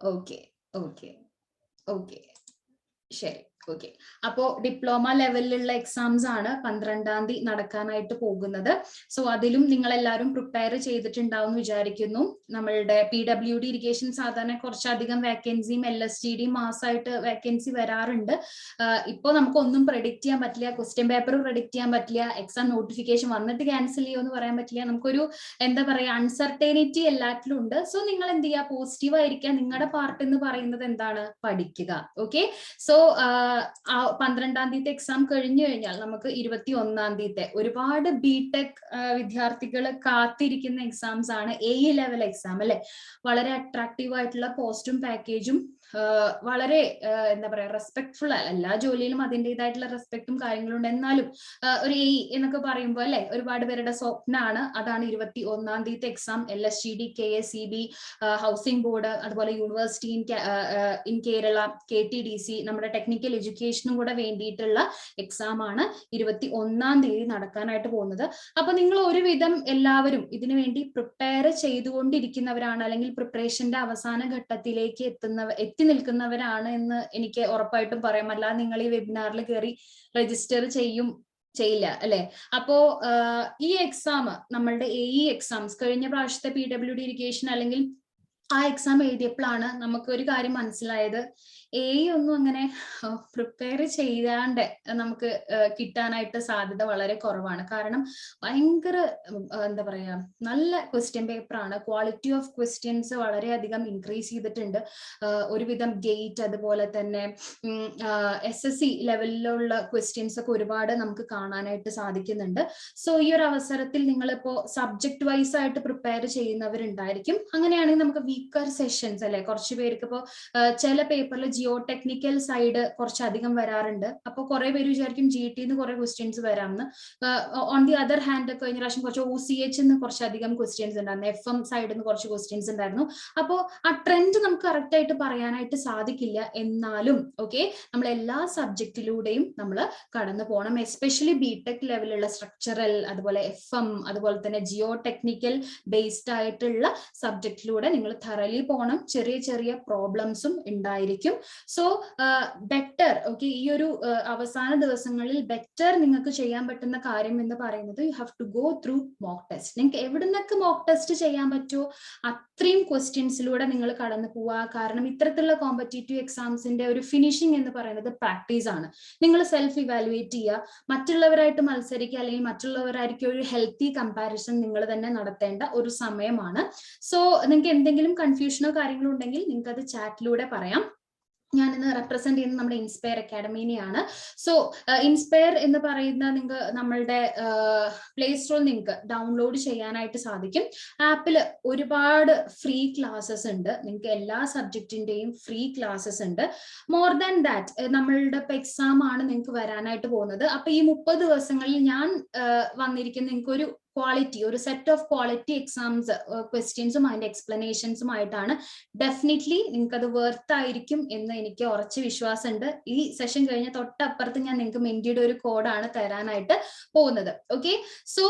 Okay okay okay ശരി. Okay. അപ്പോ diploma ലെവലിലുള്ള എക്സാംസ് ആണ് 12-ാം തീയതി നടക്കാനായിട്ട് പോകുന്നത്. സോ അതിലും നിങ്ങൾ എല്ലാവരും പ്രിപ്പയർ ചെയ്തിട്ടുണ്ടാവും വിചാരിക്കുന്നു. നമ്മളുടെ PWD ഇറിഗേഷൻ സാധാരണ കുറച്ചധികം വേക്കൻസിയും LSTD മാസമായിട്ട് വേക്കൻസി വരാറുണ്ട്. ഇപ്പോൾ നമുക്കൊന്നും പ്രഡിക്റ്റ് ചെയ്യാൻ പറ്റില്ല, ക്വസ്റ്റ്യൻ പേപ്പർ പ്രഡിക്റ്റ് ചെയ്യാൻ പറ്റില്ല, എക്സാം നോട്ടിഫിക്കേഷൻ വന്നിട്ട് ക്യാൻസൽ ചെയ്യുമെന്ന് പറയാൻ പറ്റില്ല. നമുക്കൊരു എന്താ പറയുക, അൺസർട്ടനിറ്റി എല്ലാറ്റിലും ഉണ്ട്. സോ നിങ്ങൾ എന്ത് ചെയ്യുക, പോസിറ്റീവ് ആയിരിക്കുക. നിങ്ങളുടെ പാർട്ട് എന്ന് പറയുന്നത് എന്താണ്, പഠിക്കുക. ഓക്കെ. സോ 12-ാം തീയതി എക്സാം കഴിഞ്ഞു കഴിഞ്ഞാൽ നമുക്ക് 21-ാം തീയതി ഒരുപാട് BTech വിദ്യാർത്ഥികൾ കാത്തിരിക്കുന്ന എക്സാംസ് ആണ് AE ലെവൽ എക്സാം അല്ലെ. വളരെ അട്രാക്റ്റീവ് ആയിട്ടുള്ള പോസ്റ്റും പാക്കേജും വളരെ എന്താ പറയാ റെസ്പെക്ട്ഫുൾ. എല്ലാ ജോലിയിലും അതിൻ്റെതായിട്ടുള്ള റെസ്പെക്റ്റും കാര്യങ്ങളും ഉണ്ട്. എന്നാലും ഒരു AE എന്നൊക്കെ പറയുമ്പോൾ അല്ലെ ഒരുപാട് പേരുടെ സ്വപ്നമാണ്. അതാണ് 21-ാം തീയതി exam. LSTD, KSEB, housing board, അതുപോലെ യൂണിവേഴ്സിറ്റി ഇൻ കേരള, KTDC, നമ്മുടെ ടെക്നിക്കൽ എഡ്യൂക്കേഷനും കൂടെ വേണ്ടിയിട്ടുള്ള എക്സാം ആണ് 21-ാം തീയതി നടക്കാനായിട്ട് പോകുന്നത്. അപ്പൊ നിങ്ങൾ ഒരുവിധം എല്ലാവരും ഇതിനു വേണ്ടി പ്രിപ്പയർ ചെയ്തുകൊണ്ടിരിക്കുന്നവരാണ്, അല്ലെങ്കിൽ പ്രിപ്പറേഷന്റെ അവസാന ഘട്ടത്തിലേക്ക് എത്തി നിൽക്കുന്നവരാണ് എന്ന് എനിക്ക് ഉറപ്പായിട്ടും പറയാം. അല്ലാതെ നിങ്ങൾ ഈ വെബിനാറിൽ കയറി രജിസ്റ്റർ ചെയ്യില്ല അല്ലെ. അപ്പോ ഈ എക്സാം, നമ്മളുടെ AE എക്സാംസ്, കഴിഞ്ഞ പ്രാവശ്യത്തെ PWD ഇറിഗേഷൻ അല്ലെങ്കിൽ ആ എക്സാം എഴുതിയപ്പോഴാണ് നമുക്ക് ഒരു കാര്യം മനസ്സിലായത്. AE ഒന്നും അങ്ങനെ പ്രിപ്പയർ ചെയ്യാണ്ട് നമുക്ക് കിട്ടാനായിട്ട് സാധ്യത വളരെ കുറവാണ്. കാരണം ഭയങ്കര എന്താ പറയാ നല്ല ക്വസ്റ്റ്യൻ പേപ്പറാണ്. ക്വാളിറ്റി ഓഫ് ക്വസ്റ്റ്യൻസ് വളരെയധികം ഇൻക്രീസ് ചെയ്തിട്ടുണ്ട്. ഒരുവിധം ഗേറ്റ്, അതുപോലെ തന്നെ SSC ലെവലിലുള്ള ക്വസ്റ്റ്യൻസ് ഒക്കെ ഒരുപാട് നമുക്ക് കാണാനായിട്ട് സാധിക്കുന്നുണ്ട്. സോ ഈ ഒരു അവസരത്തിൽ നിങ്ങളിപ്പോ സബ്ജക്ട് വൈസ് ആയിട്ട് പ്രിപ്പയർ ചെയ്യുന്നവരുണ്ടായിരിക്കും. അങ്ങനെയാണെങ്കിൽ നമുക്ക് വീക്കർ സെഷൻസ് അല്ലെ, കുറച്ച് പേർക്ക് ഇപ്പോൾ ചില പേപ്പറിൽ ജിയോ ടെക്നിക്കൽ സൈഡ് കുറച്ചധികം വരാറുണ്ട്. അപ്പോൾ കുറെ പേര് വിചാരിക്കും GT കുറെ ക്വസ്റ്റ്യൻസ് വരാമെന്ന്. ഓൺ ദി അതർ ഹാൻഡ് കഴിഞ്ഞ പ്രാവശ്യം കുറച്ച് OCH കുറച്ചധികം ക്വസ്റ്റ്യൻസ് ഉണ്ടായിരുന്നു, FM സൈഡിൽ നിന്ന് കുറച്ച് ക്വസ്റ്റ്യൻസ് ഉണ്ടായിരുന്നു. അപ്പോൾ ആ ട്രെൻഡ് നമുക്ക് കറക്റ്റ് ആയിട്ട് പറയാനായിട്ട് സാധിക്കില്ല. എന്നാലും ഓക്കെ, നമ്മൾ എല്ലാ സബ്ജക്റ്റിലൂടെയും നമ്മൾ കടന്നു പോകണം. എസ്പെഷ്യലി BTech ലെവലുള്ള സ്ട്രക്ചറൽ, അതുപോലെ FM, അതുപോലെ തന്നെ ജിയോ ടെക്നിക്കൽ ബേസ്ഡ് ആയിട്ടുള്ള സബ്ജക്റ്റിലൂടെ നിങ്ങൾ thoroughly പോകണം. ചെറിയ ചെറിയ പ്രോബ്ലംസും ഉണ്ടായിരിക്കും. സോ ബെറ്റർ ഓക്കെ, ഈ ഒരു അവസാന ദിവസങ്ങളിൽ ബെറ്റർ നിങ്ങൾക്ക് ചെയ്യാൻ പറ്റുന്ന കാര്യം എന്ന് പറയുന്നത് you have to go through mock test. നിങ്ങൾക്ക് എവിടെ നിന്നൊക്കെ മോക്ക് ടെസ്റ്റ് ചെയ്യാൻ പറ്റുമോ അത്രയും ക്വസ്റ്റ്യൻസിലൂടെ നിങ്ങൾ കടന്നു പോവുക. കാരണം ഇത്തരത്തിലുള്ള കോമ്പറ്റേറ്റീവ് എക്സാംസിന്റെ ഒരു ഫിനിഷിംഗ് എന്ന് പറയുന്നത് പ്രാക്ടീസ് ആണ്. നിങ്ങൾ സെൽഫ് ഇവാലുവേറ്റ് ചെയ്യുക, മറ്റുള്ളവരായിട്ട് മത്സരിക്കുക, അല്ലെങ്കിൽ മറ്റുള്ളവരായിരിക്കും ഒരു ഹെൽത്തി കമ്പാരിസൺ നിങ്ങൾ തന്നെ നടത്തേണ്ട ഒരു സമയമാണ്. സോ നിങ്ങൾക്ക് എന്തെങ്കിലും കൺഫ്യൂഷനോ കാര്യങ്ങളോ ഉണ്ടെങ്കിൽ നിങ്ങൾക്ക് അത് ചാറ്റിലൂടെ പറയാം. ഞാനിന്ന് റെപ്രസെന്റ് ചെയ്യുന്നത് നമ്മുടെ ഇൻസ്പയർ അക്കാഡമിനെയാണ്. സോ ഇൻസ്പയർ എന്ന് പറയുന്ന നിങ്ങൾക്ക് നമ്മളുടെ പ്ലേ സ്റ്റോറിൽ നിങ്ങൾക്ക് ഡൗൺലോഡ് ചെയ്യാനായിട്ട് സാധിക്കും. ആപ്പിൽ ഒരുപാട് ഫ്രീ ക്ലാസ്സസ് ഉണ്ട്. നിങ്ങൾക്ക് എല്ലാ സബ്ജക്റ്റിന്റെയും ഫ്രീ ക്ലാസ്സസ് ഉണ്ട്. മോർ ദാൻ ദാറ്റ് നമ്മളുടെ ഇപ്പൊ എക്സാം ആണ് നിങ്ങൾക്ക് വരാനായിട്ട് പോകുന്നത്. അപ്പൊ ഈ 30 ദിവസങ്ങളിൽ ഞാൻ വന്നിരിക്കുന്ന നിങ്ങൾക്ക് ഒരു ക്വാളിറ്റി, ഒരു സെറ്റ് ഓഫ് ക്വാളിറ്റി എക്സാംസ് ക്വസ്റ്റ്യൻസും അതിന്റെ എക്സ്പ്ലനേഷൻസുമായിട്ടാണ്. ഡെഫിനറ്റ്ലി നിങ്ങൾക്ക് അത് വർത്ത് ആയിരിക്കും എന്ന് എനിക്ക് ഉറച്ച വിശ്വാസമുണ്ട്. ഈ സെഷൻ കഴിഞ്ഞ തൊട്ടപ്പുറത്ത് ഞാൻ നിങ്ങൾക്ക് മെന്റിയുടെ ഒരു കോഡാണ് തരാനായിട്ട് പോകുന്നത്. ഓക്കെ. സോ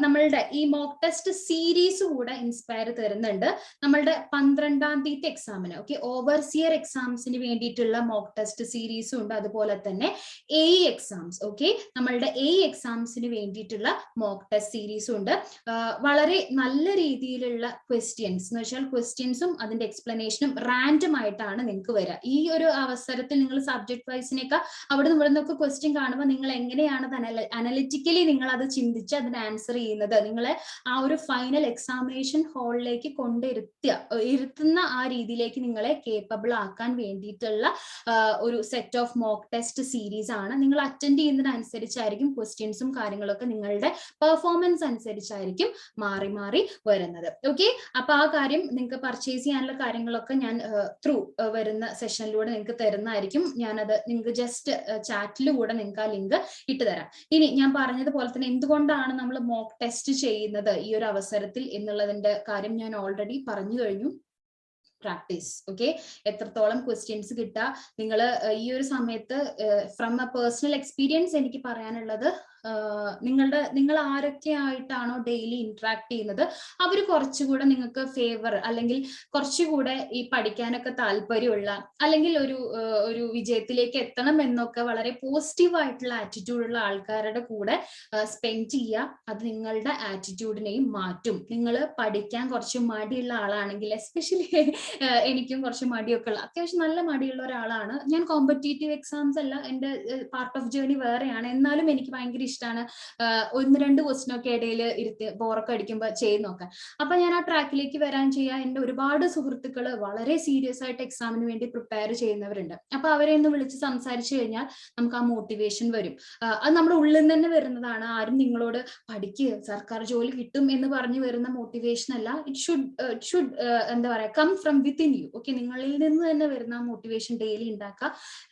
നമ്മളുടെ ഈ മോക്ക് ടെസ്റ്റ് സീരീസ് കൂടെ ഇൻസ്പയർ തരുന്നുണ്ട്. നമ്മളുടെ 12-ാം തീയതി എക്സാമിന് ഓക്കെ, ഓവർസിയർ എക്സാംസിന് വേണ്ടിയിട്ടുള്ള മോക്ക് ടെസ്റ്റ് സീരീസും ഉണ്ട്. അതുപോലെ തന്നെ AE എക്സാംസ് ഓക്കെ, നമ്മളുടെ AE എക്സാംസിന് വേണ്ടിയിട്ടുള്ള മോക്ക് ടെസ്റ്റ് സീരീസ് ഉണ്ട്. വളരെ നല്ല രീതിയിലുള്ള ക്വസ്റ്റ്യൻസ് എന്ന് വെച്ചാൽ ക്വസ്റ്റ്യൻസും അതിന്റെ എക്സ്പ്ലനേഷനും റാൻഡം ആയിട്ടാണ് നിങ്ങൾക്ക് വരിക. ഈ ഒരു അവസരത്തിൽ നിങ്ങൾ സബ്ജക്ട് വൈസിനേക്കാൾ അവിടെ ഇവിടെ നിന്നൊക്കെ ക്വസ്റ്റ്യൻ കാണുമ്പോൾ നിങ്ങൾ എങ്ങനെയാണ് അനലിറ്റിക്കലി നിങ്ങൾ അത് ചിന്തിച്ച് അതിന് ആൻസർ ചെയ്യുന്നത്, നിങ്ങളെ ആ ഒരു ഫൈനൽ എക്സാമിനേഷൻ ഹാളിലേക്ക് ഇരുത്തുന്ന ആ രീതിയിലേക്ക് നിങ്ങളെ കേപ്പബിൾ ആക്കാൻ വേണ്ടിയിട്ടുള്ള ഒരു set of mock test series ആണ്. നിങ്ങൾ അറ്റൻഡ് ചെയ്യുന്നതിനനുസരിച്ചായിരിക്കും ക്വസ്റ്റ്യൻസും കാര്യങ്ങളൊക്കെ നിങ്ങളുടെ പെർഫോമൻസ് അനുസരിച്ചായിരിക്കും മാറി മാറി വരുന്നത്. ഓക്കെ. അപ്പൊ ആ കാര്യം നിങ്ങൾക്ക് പർച്ചേസ് ചെയ്യാനുള്ള കാര്യങ്ങളൊക്കെ ഞാൻ ത്രൂ വരുന്ന സെഷനിലൂടെ നിങ്ങൾക്ക് തരുന്നതായിരിക്കും. ഞാനത് നിങ്ങൾക്ക് ജസ്റ്റ് ചാറ്റിലൂടെ നിങ്ങൾക്ക് ആ ലിങ്ക് ഇട്ടുതരാം. ഇനി ഞാൻ പറഞ്ഞതുപോലെ തന്നെ എന്തുകൊണ്ടാണ് നമ്മൾ മോക്ക് ടെസ്റ്റ് ചെയ്യുന്നത് ഈ ഒരു അവസരത്തിൽ എന്നുള്ളതിന്റെ കാര്യം ഞാൻ ഓൾറെഡി പറഞ്ഞു കഴിഞ്ഞു. പ്രാക്ടീസ് ഓക്കെ, എത്രത്തോളം ക്വസ്റ്റ്യൻസ് കിട്ടുക. നിങ്ങൾ ഈ ഒരു സമയത്ത് ഫ്രം എ പേഴ്സണൽ എക്സ്പീരിയൻസ് എനിക്ക് പറയാനുള്ളത് നിങ്ങൾ ആരൊക്കെയായിട്ടാണോ ഡെയിലി ഇന്ററാക്ട് ചെയ്യുന്നത് അവർ കുറച്ചുകൂടെ നിങ്ങൾക്ക് ഫേവർ അല്ലെങ്കിൽ കുറച്ചുകൂടെ ഈ പഠിക്കാനൊക്കെ താല്പര്യമുള്ള അല്ലെങ്കിൽ ഒരു വിജയത്തിലേക്ക് എത്തണം എന്നൊക്കെ വളരെ പോസിറ്റീവ് ആയിട്ടുള്ള ആറ്റിറ്റ്യൂഡ് ഉള്ള ആൾക്കാരുടെ കൂടെ സ്പെൻഡ് ചെയ്യുക. അത് നിങ്ങളുടെ ആറ്റിറ്റ്യൂഡിനെയും മാറ്റും. നിങ്ങൾ പഠിക്കാൻ കുറച്ച് മടിയുള്ള ആളാണെങ്കിൽ, എസ്പെഷ്യലി എനിക്കും കുറച്ച് മടിയൊക്കെ ഉള്ള, അത്യാവശ്യം നല്ല മടിയുള്ള ഒരാളാണ് ഞാൻ. കോമ്പറ്റേറ്റീവ് എക്സാംസ് അല്ല എൻ്റെ പാർട്ട് ഓഫ് ജേർണി വേറെയാണ്, എന്നാലും എനിക്ക് ഭയങ്കര ഇഷ്ടമാണ് 1-2 ക്വസ്റ്റ്യൻ ഒക്കെ ഇടയിൽ ഇരുത്തി ബോറൊക്കെ അടിക്കുമ്പോൾ ചെയ്ത് നോക്കാൻ. അപ്പൊ ഞാൻ ആ ട്രാക്കിലേക്ക് വരാൻ ചെയ്യാൻ എൻ്റെ ഒരുപാട് സുഹൃത്തുക്കൾ വളരെ സീരിയസ് ആയിട്ട് എക്സാമിന് വേണ്ടി പ്രിപ്പയർ ചെയ്യുന്നവരുണ്ട്. അപ്പൊ അവരെ ഒന്ന് വിളിച്ച് സംസാരിച്ചു കഴിഞ്ഞാൽ നമുക്ക് ആ മോട്ടിവേഷൻ വരും. അത് നമ്മുടെ ഉള്ളിൽ നിന്ന് തന്നെ വരുന്നതാണ്. ആരും നിങ്ങളോട് പഠിക്കുക സർക്കാർ ജോലി കിട്ടും എന്ന് പറഞ്ഞു വരുന്ന മോട്ടിവേഷൻ അല്ല. ഇറ്റ് ഷുഡ് എന്താ പറയാ, come from within you. Okay, നിങ്ങളിൽ നിന്ന് തന്നെ വരുന്ന മോട്ടിവേഷൻ ഡെയിലി ഉണ്ടാക്കുക.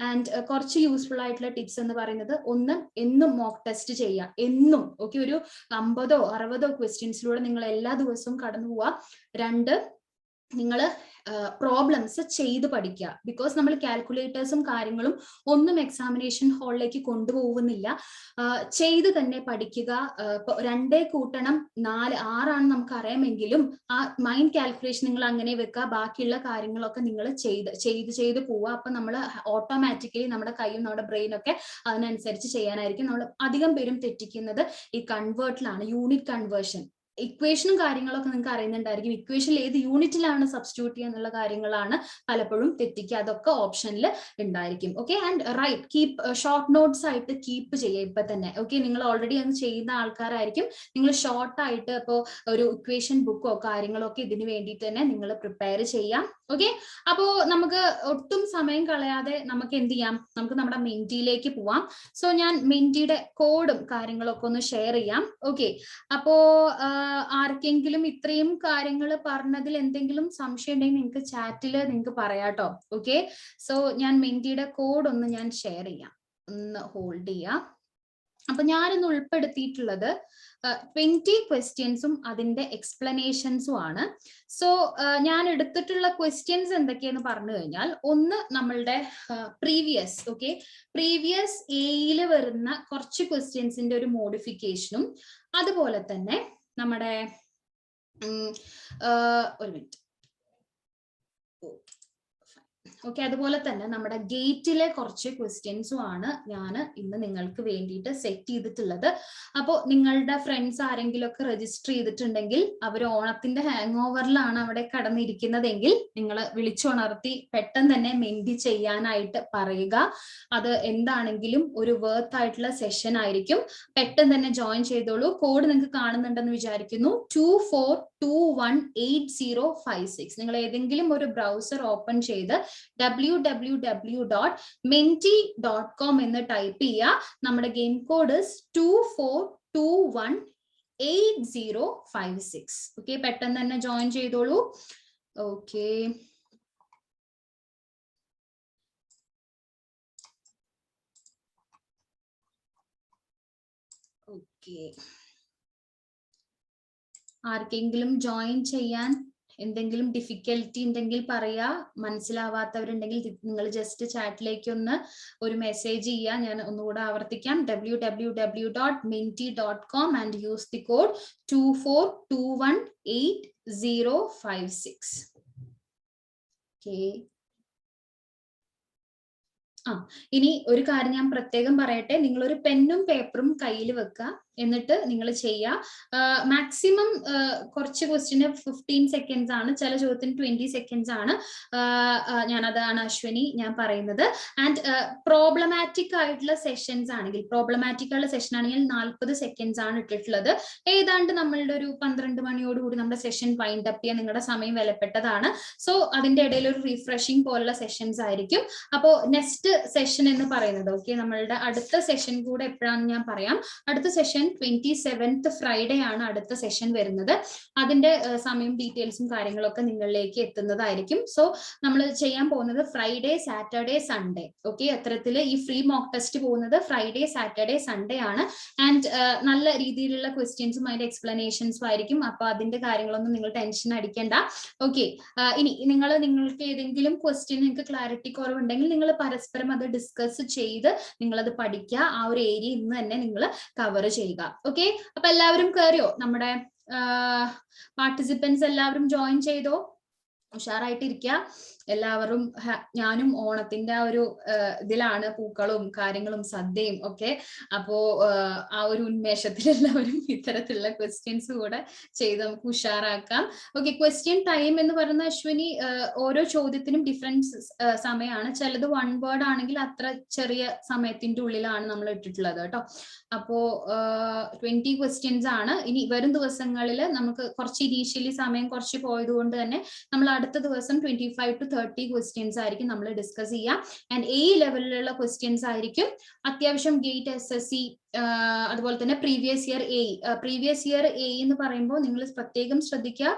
ആൻഡ് കുറച്ച് യൂസ്ഫുൾ ആയിട്ടുള്ള ടിപ്സ് എന്ന് പറയുന്നത്, ഒന്ന്, എന്നും മോക്ക് ടെസ്റ്റ് ചെയ്യുക. എന്നും. ഓക്കെ, ഒരു 50-60 ക്വസ്റ്റ്യൻസിലൂടെ നിങ്ങൾ എല്ലാ ദിവസവും കടന്നു പോവുക. 2, നിങ്ങൾ പ്രോബ്ലംസ് ചെയ്ത് പഠിക്കുക. ബിക്കോസ് നമ്മൾ കാൽക്കുലേറ്റേഴ്സും കാര്യങ്ങളും ഒന്നും എക്സാമിനേഷൻ ഹാളിലേക്ക് കൊണ്ടുപോകുന്നില്ല. ചെയ്ത് തന്നെ പഠിക്കുക. 2 കൂട്ടണം 4 6 നമുക്ക് അറിയാമെങ്കിലും ആ മൈൻഡ് കാൽക്കുലേഷൻ നിങ്ങൾ അങ്ങനെ വെക്കുക. ബാക്കിയുള്ള കാര്യങ്ങളൊക്കെ നിങ്ങൾ ചെയ്ത് പോവുക. അപ്പൊ നമ്മൾ ഓട്ടോമാറ്റിക്കലി നമ്മുടെ കൈയും നമ്മുടെ ബ്രെയിനും ഒക്കെ അതിനനുസരിച്ച് ചെയ്യാനായിരിക്കും. നമ്മൾ അധികം പേരും തെറ്റിക്കുന്നത് ഈ കൺവേർട്ടിലാണ്, യൂണിറ്റ് കൺവേർഷൻ. ഇക്വേഷനും കാര്യങ്ങളൊക്കെ നിങ്ങൾക്ക് അറിയുന്നുണ്ടായിരിക്കും. ഇക്വേഷനിൽ ഏത് യൂണിറ്റിലാണ് സബ്സ്റ്റിറ്റ്യൂട്ട് ചെയ്യുക എന്നുള്ള കാര്യങ്ങളാണ് പലപ്പോഴും തെറ്റിക്കുക. അതൊക്കെ ഓപ്ഷനിൽ ഉണ്ടായിരിക്കും. Okay, and right, keep short notes ആയിട്ട് കീപ്പ് ചെയ്യുക ഇപ്പൊ തന്നെ. ഓക്കെ, നിങ്ങൾ ഓൾറെഡി അത് ചെയ്യുന്ന ആൾക്കാരായിരിക്കും. നിങ്ങൾ ഷോർട്ട് ആയിട്ട് ഇപ്പോൾ ഒരു ഇക്വേഷൻ ബുക്കോ കാര്യങ്ങളോ ഒക്കെ ഇതിന് വേണ്ടിയിട്ട് തന്നെ നിങ്ങൾ പ്രിപ്പയർ ചെയ്യാം. ഓക്കെ, അപ്പോ നമുക്ക് ഒട്ടും സമയം കളയാതെ നമുക്ക് എന്ത് ചെയ്യാം, നമുക്ക് നമ്മുടെ മെന്റിയിലേക്ക് പോവാം. സോ ഞാൻ മെന്റിയുടെ കോഡും കാര്യങ്ങളൊക്കെ ഒന്ന് ഷെയർ ചെയ്യാം. ഓക്കെ, അപ്പോ ആർക്കെങ്കിലും ഇത്രയും കാര്യങ്ങൾ പറഞ്ഞതിൽ എന്തെങ്കിലും സംശയം ഉണ്ടെങ്കിൽ നിങ്ങൾക്ക് ചാറ്റിൽ നിങ്ങൾക്ക് പറയാട്ടോ. ഓക്കെ, സോ ഞാൻ മെന്റിയുടെ കോഡ് ഒന്ന് ഞാൻ ഷെയർ ചെയ്യാം. ഒന്ന് ഹോൾഡ് ചെയ്യാം. അപ്പൊ ഞാനിന്ന് ഉൾപ്പെടുത്തിയിട്ടുള്ളത് 20 ക്വസ്റ്റ്യൻസും അതിന്റെ എക്സ്പ്ലനേഷൻസും ആണ്. സോ ഞാൻ എടുത്തിട്ടുള്ള ക്വസ്റ്റ്യൻസ് എന്തൊക്കെയെന്ന് പറഞ്ഞു കഴിഞ്ഞാൽ, ഒന്ന് നമ്മളുടെ പ്രീവിയസ് എയിൽ വരുന്ന കുറച്ച് ക്വസ്റ്റ്യൻസിന്റെ ഒരു മോഡിഫിക്കേഷനും, അതുപോലെ തന്നെ നമ്മുടെ ഒരു മിനിറ്റ്. ഓക്കെ, അതുപോലെ തന്നെ നമ്മുടെ ഗേറ്റിലെ കുറച്ച് ക്വസ്റ്റ്യൻസും ആണ് ഞാൻ ഇന്ന് നിങ്ങൾക്ക് വേണ്ടിയിട്ട് സെറ്റ് ചെയ്തിട്ടുള്ളത്. അപ്പോൾ നിങ്ങളുടെ ഫ്രണ്ട്സ് ആരെങ്കിലും ഒക്കെ രജിസ്റ്റർ ചെയ്തിട്ടുണ്ടെങ്കിൽ അവർ ഓണത്തിന്റെ ഹാങ് ഓവറിലാണ് അവിടെ കടന്നിരിക്കുന്നതെങ്കിൽ നിങ്ങൾ വിളിച്ചുണർത്തി പെട്ടെന്ന് തന്നെ മെൻറ്റി ചെയ്യാനായിട്ട് പറയുക. അത് എന്താണെങ്കിലും ഒരു വർത്ത് ആയിട്ടുള്ള സെഷൻ ആയിരിക്കും. പെട്ടെന്ന് തന്നെ ജോയിൻ ചെയ്തോളൂ. കോഡ് നിങ്ങൾക്ക് കാണുന്നുണ്ടെന്ന് വിചാരിക്കുന്നു. 24218056. നിങ്ങൾ ഏതെങ്കിലും ഒരു ബ്രൗസർ ഓപ്പൺ ചെയ്ത് www.menti.com എന്ന് ടൈപ്പ് ചെയ്യുക. നമ്മുടെ ഗെയിം കോഡ് 24218056. ഓക്കെ, പെട്ടെന്ന് തന്നെ ജോയിൻ ചെയ്തോളൂ. ഓക്കെ, ആർക്കെങ്കിലും ജോയിൻ ചെയ്യാൻ എന്തെങ്കിലും ഡിഫിക്കൽറ്റി ഉണ്ടെങ്കിൽ പറയാ. മനസ്സിലാവാത്തവരുണ്ടെങ്കിൽ നിങ്ങൾ ജസ്റ്റ് ചാറ്റിലേക്ക് ഒന്ന് ഒരു മെസ്സേജ് ചെയ്യുക. ഞാൻ ഒന്നുകൂടെ ആവർത്തിക്കാം, www.menti.com and use the code 24218056. Okay, ഇനി ഒരു കാര്യം ഞാൻ പ്രത്യേകം പറയട്ടെ, നിങ്ങളൊരു പെന്നും പേപ്പറും കയ്യിൽ വെക്കുക. എന്നിട്ട് നിങ്ങൾ ചെയ്യുക. മാക്സിമം കുറച്ച് ക്വസ്റ്റ്യന് 15 സെക്കൻഡ്സ് ആണ്, ചില ചോദ്യത്തിന് 20 സെക്കൻഡ്സ് ആണ്. അതാണ് അശ്വനി ഞാൻ പറയുന്നത്. ആൻഡ് പ്രോബ്ലമാറ്റിക് ആയിട്ടുള്ള സെഷൻസ് ആണെങ്കിൽ, 40 സെക്കൻഡ്സ് ആണ് ഇട്ടിട്ടുള്ളത്. ഏതാണ്ട് നമ്മളുടെ ഒരു 12 മണിയോടുകൂടി നമ്മുടെ സെഷൻ വൈൻഡ് അപ്പ് ചെയ്യാൻ നിങ്ങളുടെ സമയം വിലപ്പെട്ടതാണ്. സോ അതിന്റെ ഇടയിൽ ഒരു റിഫ്രഷിംഗ് പോലുള്ള സെഷൻസ് ആയിരിക്കും. അപ്പോ നെക്സ്റ്റ് സെഷൻ എന്ന് പറയുന്നത്, ഓക്കെ, നമ്മളുടെ അടുത്ത സെഷൻ കൂടെ എപ്പോഴാണെന്ന് ഞാൻ പറയാം. അടുത്ത സെഷൻ സെഷൻ 27th ഫ്രൈഡേ ആണ് അടുത്ത സെഷൻ വരുന്നത്. അതിന്റെ സമയം ഡീറ്റെയിൽസും കാര്യങ്ങളൊക്കെ നിങ്ങളിലേക്ക് എത്തുന്നതായിരിക്കും. സോ നമ്മൾ ചെയ്യാൻ പോകുന്നത് ഫ്രൈഡേ, സാറ്റർഡേ, സൺഡേ. ഓക്കെ, അത്തരത്തിൽ ഈ ഫ്രീ മോക്ക് ടെസ്റ്റ് പോകുന്നത് ഫ്രൈഡേ, സാറ്റർഡേ, സൺഡേ ആണ്. ആൻഡ് നല്ല രീതിയിലുള്ള ക്വസ്റ്റ്യൻസും അതിന്റെ എക്സ്പ്ലനേഷൻസും ആയിരിക്കും. അപ്പൊ അതിന്റെ കാര്യങ്ങളൊന്നും നിങ്ങൾ ടെൻഷൻ അടിക്കേണ്ട. ഓക്കെ, ഇനി നിങ്ങൾക്ക് ഏതെങ്കിലും ക്വസ്റ്റ്യൻ നിങ്ങൾക്ക് ക്ലാരിറ്റി കുറവുണ്ടെങ്കിൽ നിങ്ങൾ പരസ്പരം അത് ഡിസ്കസ് ചെയ്ത് നിങ്ങളത് പഠിക്കുക. ആ ഒരു ഏരിയ ഇന്ന് തന്നെ നിങ്ങൾ കവർ ചെയ്യുക. ഓക്കെ, അപ്പൊ എല്ലാവരും കയറിയോ? നമ്മുടെ പാർട്ടിസിപ്പൻസ് എല്ലാവരും ജോയിൻ ചെയ്തോ? ഉഷാറായിട്ടിരിക്കുക എല്ലാവരും. ഞാനും ഓണത്തിന്റെ ആ ഒരു ഇതിലാണ്, പൂക്കളും കാര്യങ്ങളും സദ്യയും ഒക്കെ. അപ്പോ ആ ഒരു ഉന്മേഷത്തിൽ എല്ലാവരും ഇത്തരത്തിലുള്ള ക്വസ്റ്റ്യൻസ് കൂടെ ചെയ്ത് നമുക്ക് ഉഷാറാക്കാം. ഓക്കെ, ക്വസ്റ്റ്യൻ ടൈം എന്ന് പറയുന്ന അശ്വിനി ഓരോ ചോദ്യത്തിനും ഡിഫറൻസ് സമയമാണ്. ചിലത് 1 വേർഡ് ആണെങ്കിൽ അത്ര ചെറിയ സമയത്തിന്റെ ഉള്ളിലാണ് നമ്മൾ ഇട്ടിട്ടുള്ളത് കേട്ടോ. അപ്പോ 20 ക്വസ്റ്റ്യൻസ് ആണ്. ഇനി വരും ദിവസങ്ങളിൽ നമുക്ക് കുറച്ച് ഇനീഷ്യലി സമയം കുറച്ച് പോയത് കൊണ്ട് തന്നെ നമ്മൾ അടുത്ത ദിവസം 25 to 30 ക്വസ്റ്റ്യൻസ് ആയിരിക്കും നമ്മൾ ഡിസ്കസ് ചെയ്യാം. ആൻഡ് ഈ ലെവലിലുള്ള ക്വസ്റ്റ്യൻസ് ആയിരിക്കും. അത്യാവശ്യം ഗേറ്റ് SSC അതുപോലെ തന്നെ പ്രീവിയസ് ഇയർ എ എന്ന് പറയുമ്പോൾ നിങ്ങൾ പ്രത്യേകം ശ്രദ്ധിക്കുക.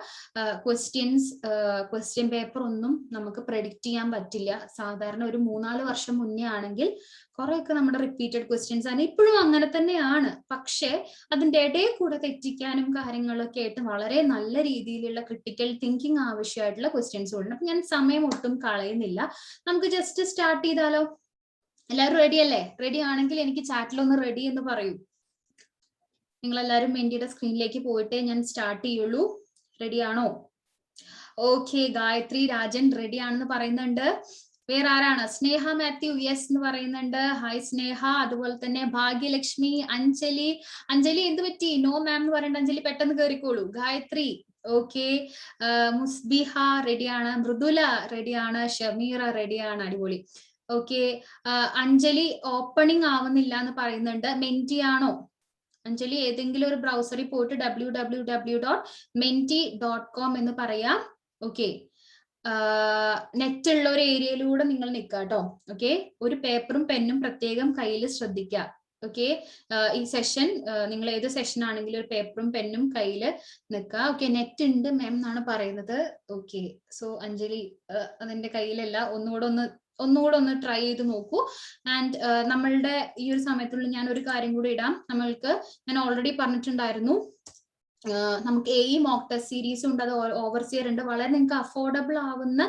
ക്വസ്റ്റ്യൻ പേപ്പർ ഒന്നും നമുക്ക് പ്രെഡിക്റ്റ് ചെയ്യാൻ പറ്റില്ല. സാധാരണ ഒരു 3-4 വർഷം മുന്നേ ആണെങ്കിൽ കുറെയൊക്കെ നമ്മുടെ റിപ്പീറ്റഡ് ക്വസ്റ്റ്യൻസ് ആണ്. ഇപ്പോഴും അങ്ങനെ തന്നെയാണ്. പക്ഷെ അതിന്റെ ഇടയിൽ കൂടെ തെറ്റിക്കാനും കാര്യങ്ങളൊക്കെ ആയിട്ട് വളരെ നല്ല രീതിയിലുള്ള ക്രിട്ടിക്കൽ തിങ്കിങ് ആവശ്യമായിട്ടുള്ള ക്വസ്റ്റ്യൻസ് ഉണ്ട്. അപ്പൊ ഞാൻ സമയം ഒട്ടും കളയുന്നില്ല. നമുക്ക് ജസ്റ്റ് സ്റ്റാർട്ട് ചെയ്താലോ? എല്ലാവരും റെഡി അല്ലേ? റെഡി ആണെങ്കിൽ എനിക്ക് ചാറ്റിലൊന്ന് റെഡി എന്ന് പറയൂ. നിങ്ങൾ എല്ലാവരും എന്റെ സ്ക്രീനിലേക്ക് പോയിട്ടേ ഞാൻ സ്റ്റാർട്ട് ചെയ്യുള്ളൂ. റെഡി ആണോ? ഓക്കെ, ഗായത്രി രാജൻ റെഡി ആണെന്ന് പറയുന്നുണ്ട്. വേറെ ആരാണ്? സ്നേഹ മാത്യു യെസ് എന്ന് പറയുന്നുണ്ട്. ഹായ് സ്നേഹ. അതുപോലെ തന്നെ ഭാഗ്യലക്ഷ്മി, അഞ്ജലി. അഞ്ജലി എന്ത് പറ്റി? നോ മാം എന്ന് പറയണ്ട അഞ്ജലി, പെട്ടെന്ന് കയറിക്കോളൂ. ഗായത്രി ഓക്കെ, മുസ്ബിഹ റെഡിയാണ്, മൃദുല റെഡിയാണ്, ഷമീറ റെഡിയാണ്. അടിപൊളി. ഓക്കെ, അഞ്ജലി ഓപ്പണിംഗ് ആവുന്നില്ല എന്ന് പറയുന്നുണ്ട്. മെന്റി ആണോ അഞ്ജലി? ഏതെങ്കിലും ഒരു ബ്രൗസറിൽ പോയിട്ട് www.menti.com എന്ന് പറയാം. ഓക്കെ, നെറ്റ് ഉള്ള ഒരു ഏരിയയിലൂടെ നിങ്ങൾ നിൽക്കുക കേട്ടോ. ഓക്കെ, ഒരു പേപ്പറും പെന്നും പ്രത്യേകം കയ്യിൽ ശ്രദ്ധിക്കുക. ഓക്കെ, ഈ സെഷൻ നിങ്ങൾ ഏത് സെഷൻ ആണെങ്കിലും ഒരു പേപ്പറും പെന്നും കയ്യിൽ നിൽക്കുക. ഓക്കെ, നെറ്റ് ഉണ്ട് മാം എന്നാണ് പറയുന്നത്. ഓക്കെ, സോ അഞ്ജലി അതിന്റെ കയ്യിലല്ല. ഒന്നുകൂടെ ഒന്ന് ട്രൈ ചെയ്ത് നോക്കൂ. ആൻഡ് നമ്മളുടെ ഈ ഒരു സമയത്തുള്ള ഞാൻ ഒരു കാര്യം കൂടി ഇടാം. ഞാൻ ഓൾറെഡി പറഞ്ഞിട്ടുണ്ടായിരുന്നു, നമുക്ക് മോക്ക് ടെസ്റ്റ് സീരീസ് ഉണ്ട്, അത് ഓവർസിയർ ഉണ്ട്. വളരെ നിങ്ങൾക്ക് അഫോർഡബിൾ ആവുന്ന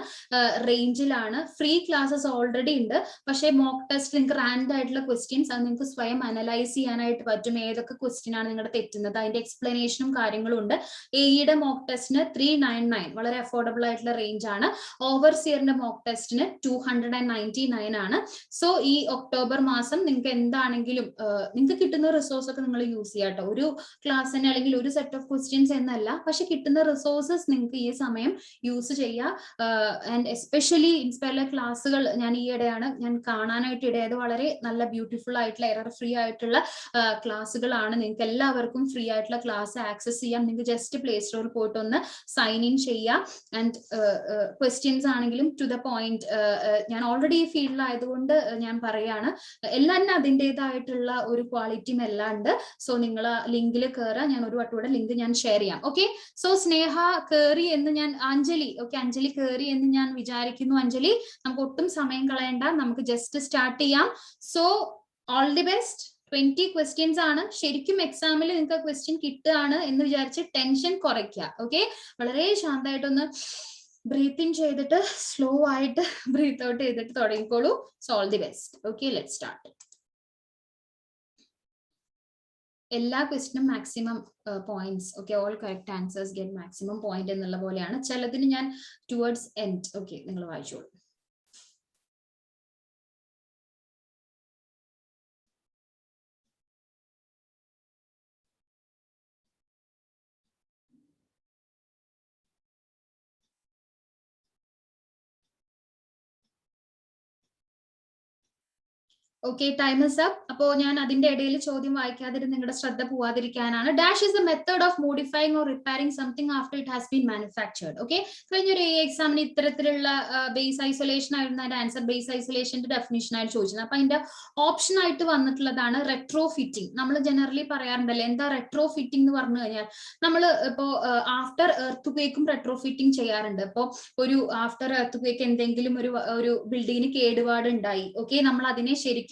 റേഞ്ചിലാണ്. ഫ്രീ ക്ലാസ്സസ് ഓൾറെഡി ഉണ്ട്. പക്ഷേ മോക്ക് ടെസ്റ്റ് നിങ്ങൾക്ക് റാൻഡ് ആയിട്ടുള്ള ക്വസ്റ്റ്യൻസ് അത് നിങ്ങൾക്ക് സ്വയം അനലൈസ് ചെയ്യാനായിട്ട് പറ്റും. ഏതൊക്കെ ക്വസ്റ്റ്യൻ ആണ് നിങ്ങളുടെ തെറ്റുന്നത്, അതിന്റെ എക്സ്പ്ലനേഷനും കാര്യങ്ങളും ഉണ്ട്. എയുടെ മോക്ക് ടെസ്റ്റിന് 399 വളരെ അഫോർഡബിൾ ആയിട്ടുള്ള റേഞ്ച് ആണ്. ഓവർസിയറിന്റെ മോക്ക് ടെസ്റ്റിന് 299 ആണ്. സോ ഈ ഒക്ടോബർ മാസം നിങ്ങൾക്ക് എന്താണെങ്കിലും നിങ്ങൾക്ക് കിട്ടുന്ന റിസോഴ്സ് ഒക്കെ നിങ്ങൾ യൂസ് ചെയ്യാം കേട്ടോ. ഒരു ക്ലാസ്സിന് അല്ലെങ്കിൽ ഒരു സെറ്റ് ഓഫ് ക്വസ്റ്റ്യൻസ് എന്നല്ല, പക്ഷെ കിട്ടുന്ന റിസോഴ്സസ് നിങ്ങൾക്ക് ഈ സമയം യൂസ് ചെയ്യാം. ആൻഡ് എസ്പെഷ്യലി ഇൻസ്പയറിലെ ക്ലാസ്സുകൾ ഞാൻ കാണാനായിട്ട് ഇടയായത്. വളരെ നല്ല ബ്യൂട്ടിഫുൾ ആയിട്ടുള്ള എറർ ഫ്രീ ആയിട്ടുള്ള ക്ലാസ്സുകളാണ്. നിങ്ങൾക്ക് എല്ലാവർക്കും ഫ്രീ ആയിട്ടുള്ള ക്ലാസ് ആക്സസ് ചെയ്യാം. നിങ്ങൾക്ക് ജസ്റ്റ് പ്ലേ സ്റ്റോറിൽ പോയിട്ട് ഒന്ന് സൈൻ ഇൻ ചെയ്യാം. ആൻഡ് ക്വസ്റ്റ്യൻസ് ആണെങ്കിലും ടു ദ പോയിന്റ്. ഞാൻ ഓൾറെഡി ഈ ഫീൽഡിലായതുകൊണ്ട് ഞാൻ പറയാണ്, എല്ലാം അതിൻ്റെതായിട്ടുള്ള ഒരു ക്വാളിറ്റിയും എല്ലാം ഉണ്ട്. സോ നിങ്ങൾ ലിങ്കിൽ കയറുക. ഞാൻ ഒരു വട്ടം ലിങ്ക് ഞാൻ ഷെയർ ചെയ്യാം. ഓക്കെ, സോ സ്നേഹ കേറി എന്ന് ഞാൻ അഞ്ജലി കേറി എന്ന് ഞാൻ വിചാരിക്കുന്നു. അഞ്ജലി, നമുക്ക് ഒട്ടും സമയം കളയണ്ട, നമുക്ക് ജസ്റ്റ് സ്റ്റാർട്ട് ചെയ്യാം. So all the best. 20 questions ആണ്. ശരിക്കും എക്സാമിൽ നിങ്ങൾക്ക് ക്വസ്റ്റ്യൻ കിട്ടുകയാണ് എന്ന് വിചാരിച്ച് ടെൻഷൻ കുറയ്ക്കുക. ഓക്കെ, വളരെ ശാന്തമായിട്ടൊന്ന് ബ്രീത്ത് ഇൻ ചെയ്തിട്ട് സ്ലോ ആയിട്ട് ബ്രീത്ത് ഔട്ട് ചെയ്തിട്ട് തുടങ്ങിക്കോളൂ. So all the best. Okay, let start. എല്ലാ ക്വസ്റ്റിനും maximum points. Okay, all correct answers get maximum point എന്നുള്ള പോലെയാണ്. ചിലതിന് ഞാൻ ടുവേർഡ്സ് എൻഡ്. ഓക്കെ, നിങ്ങൾ വായിച്ചോളൂ. Okay, time is up. അപ്പോൾ ഞാൻ അതിന്റെ ഇടയിൽ ചോദ്യം വായിക്കാതിരുന്ന് നിങ്ങളുടെ ശ്രദ്ധ പോവാതിരിക്കാനാണ്. Dash is the method of modifying or repairing something after it has been manufactured. Okay, കഴിഞ്ഞൊരു എക്സാമിന് ഇത്തരത്തിലുള്ള ബേസ് ഐസൊലേഷൻ ആയിരുന്നു അതിന്റെ ആൻസർ. ബേസ് ഐസൊലേഷന്റെ ഡെഫിനിഷൻ ആയിട്ട് ചോദിച്ചത്. അപ്പൊ അതിന്റെ ഓപ്ഷൻ ആയിട്ട് വന്നിട്ടുള്ളതാണ് റെട്രോ ഫിറ്റിംഗ്. നമ്മൾ ജനറലി പറയാറുണ്ടല്ലോ എന്താ റെട്രോ ഫിറ്റിംഗ് എന്ന് പറഞ്ഞു കഴിഞ്ഞാൽ നമ്മൾ ഇപ്പോ ആഫ്റ്റർ എർത്ത് ക്വേക്കും റെട്രോ ഫിറ്റിംഗ് ചെയ്യാറുണ്ട്. ഇപ്പോ ഒരു ആഫ്റ്റർ എർത്ത് ക്വേക്ക് എന്തെങ്കിലും ഒരു ബിൽഡിങ്ങിന് കേടുപാട് ഉണ്ടായി. ഓക്കെ, നമ്മൾ അതിനെ ശരിക്കും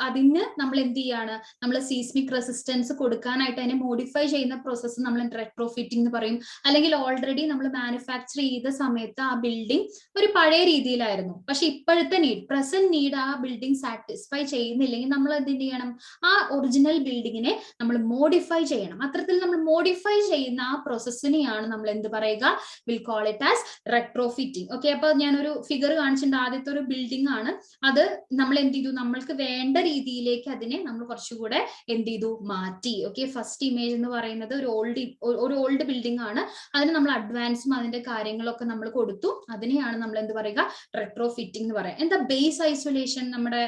അതിന് നമ്മൾ എന്ത് ചെയ്യാണ്, നമ്മൾ സീസ്മിക് റെസിസ്റ്റൻസ് കൊടുക്കാനായിട്ട് അതിനെ മോഡിഫൈ ചെയ്യുന്ന പ്രോസസ്സ് നമ്മൾ റെട്രോഫിറ്റിംഗ് എന്ന് പറയും. അല്ലെങ്കിൽ ഓൾറെഡി നമ്മൾ മാനുഫാക്ചർ ചെയ്ത സമയത്ത് ആ ബിൽഡിംഗ് ഒരു പഴയ രീതിയിലായിരുന്നു, പക്ഷെ ഇപ്പോഴത്തെ പ്രസന്റ് നീഡ് ആ ബിൽഡിംഗ് സാറ്റിസ്ഫൈ ചെയ്യുന്നില്ലെങ്കിൽ നമ്മൾ എന്ത് ചെയ്യണം, ആ ഒറിജിനൽ ബിൽഡിങ്ങിനെ നമ്മൾ മോഡിഫൈ ചെയ്യണം. അത്തരത്തിൽ നമ്മൾ മോഡിഫൈ ചെയ്യുന്ന ആ പ്രോസസ്സിനെയാണ് നമ്മൾ എന്ത് പറയുക, will call it as retrofitting. Okay, അപ്പൊ ഞാനൊരു ഫിഗർ കാണിച്ചിട്ടുണ്ട്. ആദ്യത്തെ ഒരു ബിൽഡിംഗ് ആണ് അത്. നമ്മൾ എന്ത് ചെയ്തു, നമ്മൾക്ക് വേണ്ട രീതിയിലേക്ക് അതിനെ നമ്മൾ കുറച്ചുകൂടെ എന്ത് ചെയ്തു, മാറ്റി. ഓക്കെ, ഫസ്റ്റ് ഇമേജ് എന്ന് പറയുന്നത് ഒരു ഓൾഡ് ബിൽഡിംഗ് ആണ്. അതിന് നമ്മൾ അഡ്വാൻസും അതിന്റെ കാര്യങ്ങളൊക്കെ നമ്മൾ കൊടുത്തു. അതിനെയാണ് നമ്മൾ എന്ത് പറയുക, റെട്രോ ഫിറ്റിംഗ് എന്ന് പറയാം. എന്താ ബേസ് ഐസൊലേഷൻ? നമ്മുടെ